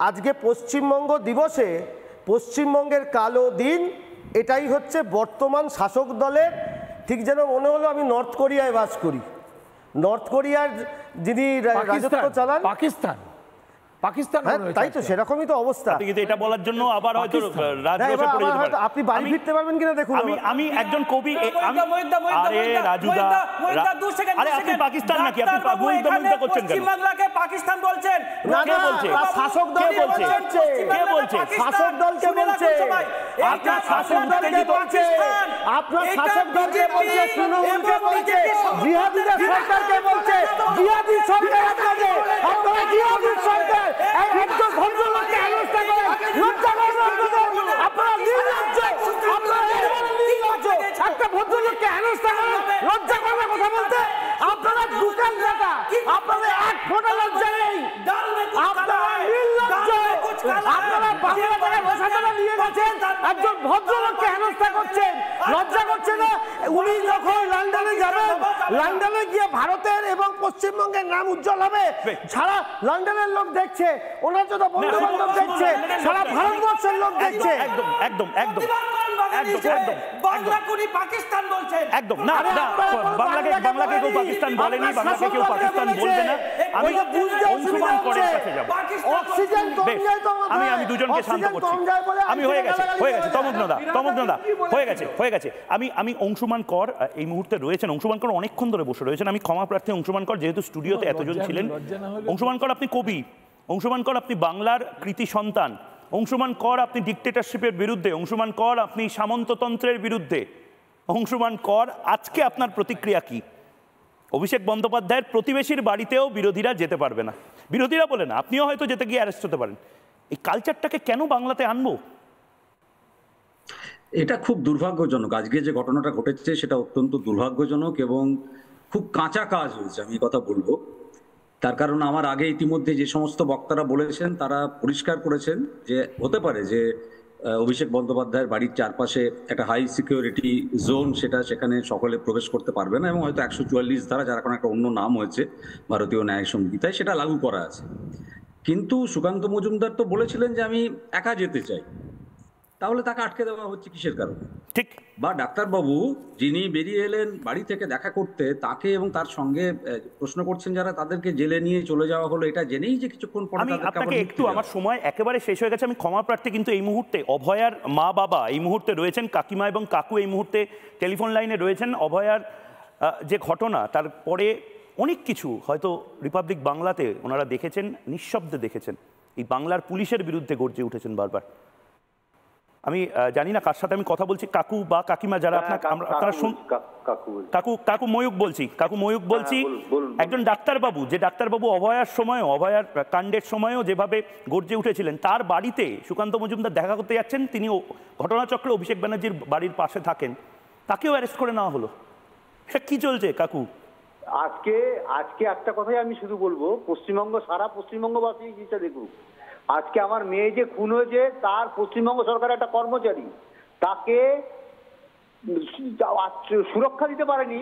Speaker 14: আজকে পশ্চিমবঙ্গ দিবসে পশ্চিমবঙ্গের কালো দিন, এটাই হচ্ছে বর্তমান শাসক দলের। ঠিক যেন মনে হলো আমি নর্থ কোরিয়ায় বাস করি। নর্থ কোরিয়ার যিনি রাজত্ব চালান
Speaker 5: পাকিস্তান,
Speaker 14: তাই তো, সেরকমই তো অবস্থা।
Speaker 3: কিন্তু এটা বলার জন্য আবার হয়তো
Speaker 14: আপনি বাড়ি ফিরতে পারবেন কিনা দেখুন।
Speaker 3: আমি একজন কবি, আরে রাজুদা, আরে আপনি পাকিস্তান নাকি? আপনি করছেন কেন?
Speaker 10: বাংলাকে পাকিস্তান বলছেন?
Speaker 14: কে বলছে? শাসক দল বলছে। কে বলছে? শাসক দলকে বলছে। আপনার শাসক দলকে বলছে, আপনার শাসক দলকে বলছে, তৃণমূলকে বলছে, জিহাদিদের সরকারকে বলছে, জিহাদি সরকার আপনাদের, আপনারা জিহাদি সরকার। একজন ভদ্রলোককে হেনস্থা করেন, লজ্জা করেন আপনাদের? আপনারা নির্লজ্জ, আপনারা নির্লজ্জ। একটা ভদ্রলোককে হেনস্থা করেন, লজ্জা করবে কথা বলতে? আপনারা দোকান কাটা, আপনাদের এক ফোঁটা লজ্জা নেই, আপনারা নির্লজ্জ। আপনারা বাংলা থেকে ভাষাটা নিয়ে গেছেন, একজন ভদ্রলোককে হেনস্থা করছেন, লজ্জা করছে না? উনি যখন লন্ডনে যাবেন, লন্ডনে গিয়ে ভারতের এবং পশ্চিমবঙ্গের নাম উজ্জ্বল হবে। সারা লন্ডনের লোক দেখছে, ওনার যত বন্ধু বান্ধব দেখছে, সারা ভারতবর্ষের লোক দেখছে।
Speaker 3: একদম একদম একদম
Speaker 10: বাংলাকে পাকিস্তান বলছেন।
Speaker 3: একদম না, বাংলাকে কেউ পাকিস্তান বলেনি, বাংলাকে কেউ পাকিস্তান বলবে না। আমি অংশুমান করের কাছে যাব। আমি দুজনকে শান্ত করছি। আমি হয়ে গেছে তমগ্নদা হয়ে গেছে। আমি অংশুমান কর এই মুহূর্তে রয়েছেন। অংশুমান কর অনেকক্ষণ ধরে বসে রয়েছেন। আমি ক্ষমা প্রার্থী অংশুমান কর, যেহেতু স্টুডিওতে এতজন ছিলেন। অংশুমান কর আপনি কবি, অংশুমান কর আপনি বাংলার কৃতি সন্তান, অংশুমান কর আপনি ডিক্টেটরশিপের বিরুদ্ধে, অংশুমান কর আপনি সামন্ততন্ত্রের বিরুদ্ধে। অংশুমান কর, আজকে আপনার প্রতিক্রিয়া কি? অভিষেক বন্দ্যোপাধ্যায়ের প্রতিবেশীর বাড়িতেও বিরোধীরা যেতে পারবে না, বিরোধীরা বলে না, আপনিও হয়তো যেতে গিয়ে অ্যারেস্ট হতে পারেন। এই কালচারটাকে কেন বাংলাতে আনবো?
Speaker 15: এটা খুব দুর্ভাগ্যজনক। আজকে যে ঘটনাটা ঘটেছে সেটা অত্যন্ত দুর্ভাগ্যজনক এবং খুব কাঁচা কাজ হয়েছে, আমি কথা বলবো। তার কারণ আমার আগে ইতিমধ্যে যে সমস্ত বক্তারা বলেছেন তারা পরিষ্কার করেছেন যে হতে পারে যে অভিষেক বন্দ্যোপাধ্যায়ের বাড়ির চারপাশে একটা হাই সিকিউরিটি জোন, সেখানে সকলে প্রবেশ করতে পারবে না এবং হয়তো 144 ধারা, যার এখন একটা অন্য নাম হয়েছে ভারতীয় ন্যায় সংহিতায়, সেটা লাগু করা আছে। কিন্তু সুকান্ত মজুমদার তো বলেছিলেন যে আমি একা যেতে চাই, তাহলে তাকে আটকে দেওয়া হচ্ছে কিসের কারণে?
Speaker 3: ঠিক।
Speaker 15: বা ডাক্তারবাবু যিনি বেরিয়ে এলেন বাড়ি থেকে দেখা করতে, তাকে এবং তার সঙ্গে প্রশ্ন করছেন যারা, তাদেরকে জেলে নিয়ে চলে যাওয়া হলো এটা জেনেই যে কিছুক্ষণ পরে
Speaker 3: আপনাকে একটু, আমার সময় একেবারে শেষ হয়ে গেছে, আমি ক্ষমা প্রার্থী। কিন্তু এই মুহূর্তে অভয়ার মা বাবা এই মুহূর্তে রয়েছেন, কাকিমা এবং কাকু এই মুহূর্তে টেলিফোন লাইনে রয়েছেন। অভয়ার যে ঘটনা, তারপরে অনেক কিছু হয়তো রিপাবলিক বাংলাতে ওনারা দেখেছেন, নিঃশব্দে দেখেছেন। এই বাংলার পুলিশের বিরুদ্ধে গর্জে উঠেছেন বারবার। আমি জানি না কার সাথে আমি কথা বলছি, কাকু বা কাকিমা যারা আপনারা শুন। কাকু ময়ূক বলছি। একজন ডাক্তারবাবু, যে ডাক্তারবাবু অভয়ার সময়ও, অভয়ার কাণ্ডের সময়ও যেভাবে গর্জে উঠেছিলেন, তার বাড়িতে সুকান্ত মজুমদার দেখা করতে যাচ্ছেন, তিনি ঘটনাচক্রে অভিষেক ব্যানার্জির বাড়ির পাশে থাকেন, তাকেও অ্যারেস্ট করে নেওয়া হলো। এটা কি চলছে কাকু?
Speaker 16: আজকে একটা কথাই আমি শুধু বলবো, পশ্চিমবঙ্গ, সারা পশ্চিমবঙ্গবাসী জিনিসটা দেখুক। আজকে আমার মেয়ে যে খুন হয়েছে, তার পশ্চিমবঙ্গ সরকারের একটা কর্মচারী তাকে সুরক্ষা দিতে পারেনি।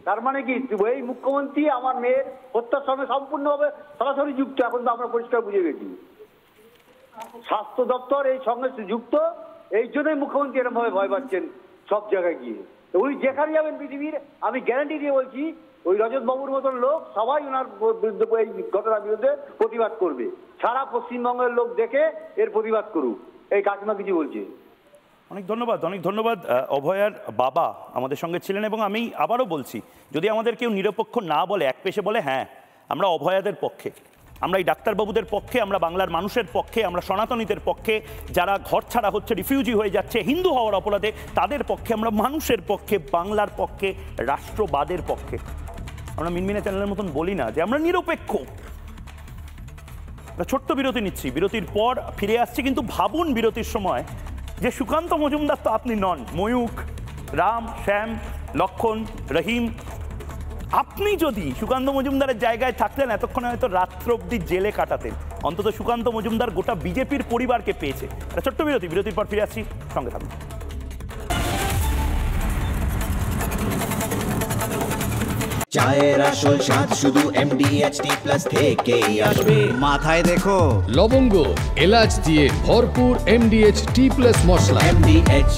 Speaker 16: তার মানে কি এই মুখ্যমন্ত্রী আমার মেয়ের হত্যার সঙ্গে সম্পূর্ণভাবে সরাসরি যুক্ত। এখন তো আমরা পরিষ্কার বুঝে গেছি, স্বাস্থ্য দপ্তর এই সঙ্গে যুক্ত। এই জন্যই মুখ্যমন্ত্রী এরকম ভাবে ভয় পাচ্ছেন সব জায়গায় গিয়ে। উনি যেখানে যাবেন পৃথিবীর, আমি গ্যারান্টি দিয়ে বলছি, ওই রজত বাবুর মতন লোক সবাই ওনার বিরুদ্ধে, এই ঘটনার বিরুদ্ধে প্রতিবাদ করবে। সারা পশ্চিমবঙ্গের লোক দেখে এর প্রতিবাদ করুক। এই কাকিমা কিছু বলছে।
Speaker 3: অনেক ধন্যবাদ। অভয়ার বাবা আমাদের সঙ্গে ছিলেন এবং আমি আবারও বলছি, যদি আমাদের কেউ নিরপেক্ষ না বলে, এক পেশে বলে, হ্যাঁ আমরা অভয়াদের পক্ষে, আমরা এই ডাক্তারবাবুদের পক্ষে, আমরা বাংলার মানুষের পক্ষে, আমরা সনাতনীদের পক্ষে, যারা ঘর ছাড়া হচ্ছে, রিফিউজি হয়ে যাচ্ছে হিন্দু হওয়ার অপরাধে, তাদের পক্ষে, আমরা মানুষের পক্ষে, বাংলার পক্ষে, রাষ্ট্রবাদের পক্ষে। আমরা মিনমিনে চ্যানেলের মতন বলি না যে আমরা নিরপেক্ষ। ছোট্ট বিরতি নিচ্ছি, বিরতির পর ফিরে আসছি। কিন্তু ভাবুন বিরতির সময় যে সুকান্ত মজুমদার তো আপনি নন, ময়ূক, রাম, শ্যাম, লক্ষণ, রহিম, আপনি যদি সুকান্ত মজুমদারের জায়গায় থাকতেন এতক্ষণে হয়তো রাত্র অব্দি জেলে কাটাতেন। অন্তত সুকান্ত মজুমদার গোটা বিজেপির পরিবারকে পেয়েছে। ছোট্ট বিরতির পর ফিরে আসছি, সঙ্গে থাকুন।
Speaker 1: চায়ের আসল স্বাদ শুধু MDHT+ থেকেই আসবে।
Speaker 2: মাথায় দেখো লবঙ্গ, এলাচ দিয়ে ভরপুর MDHT+ মশলা।
Speaker 1: MDH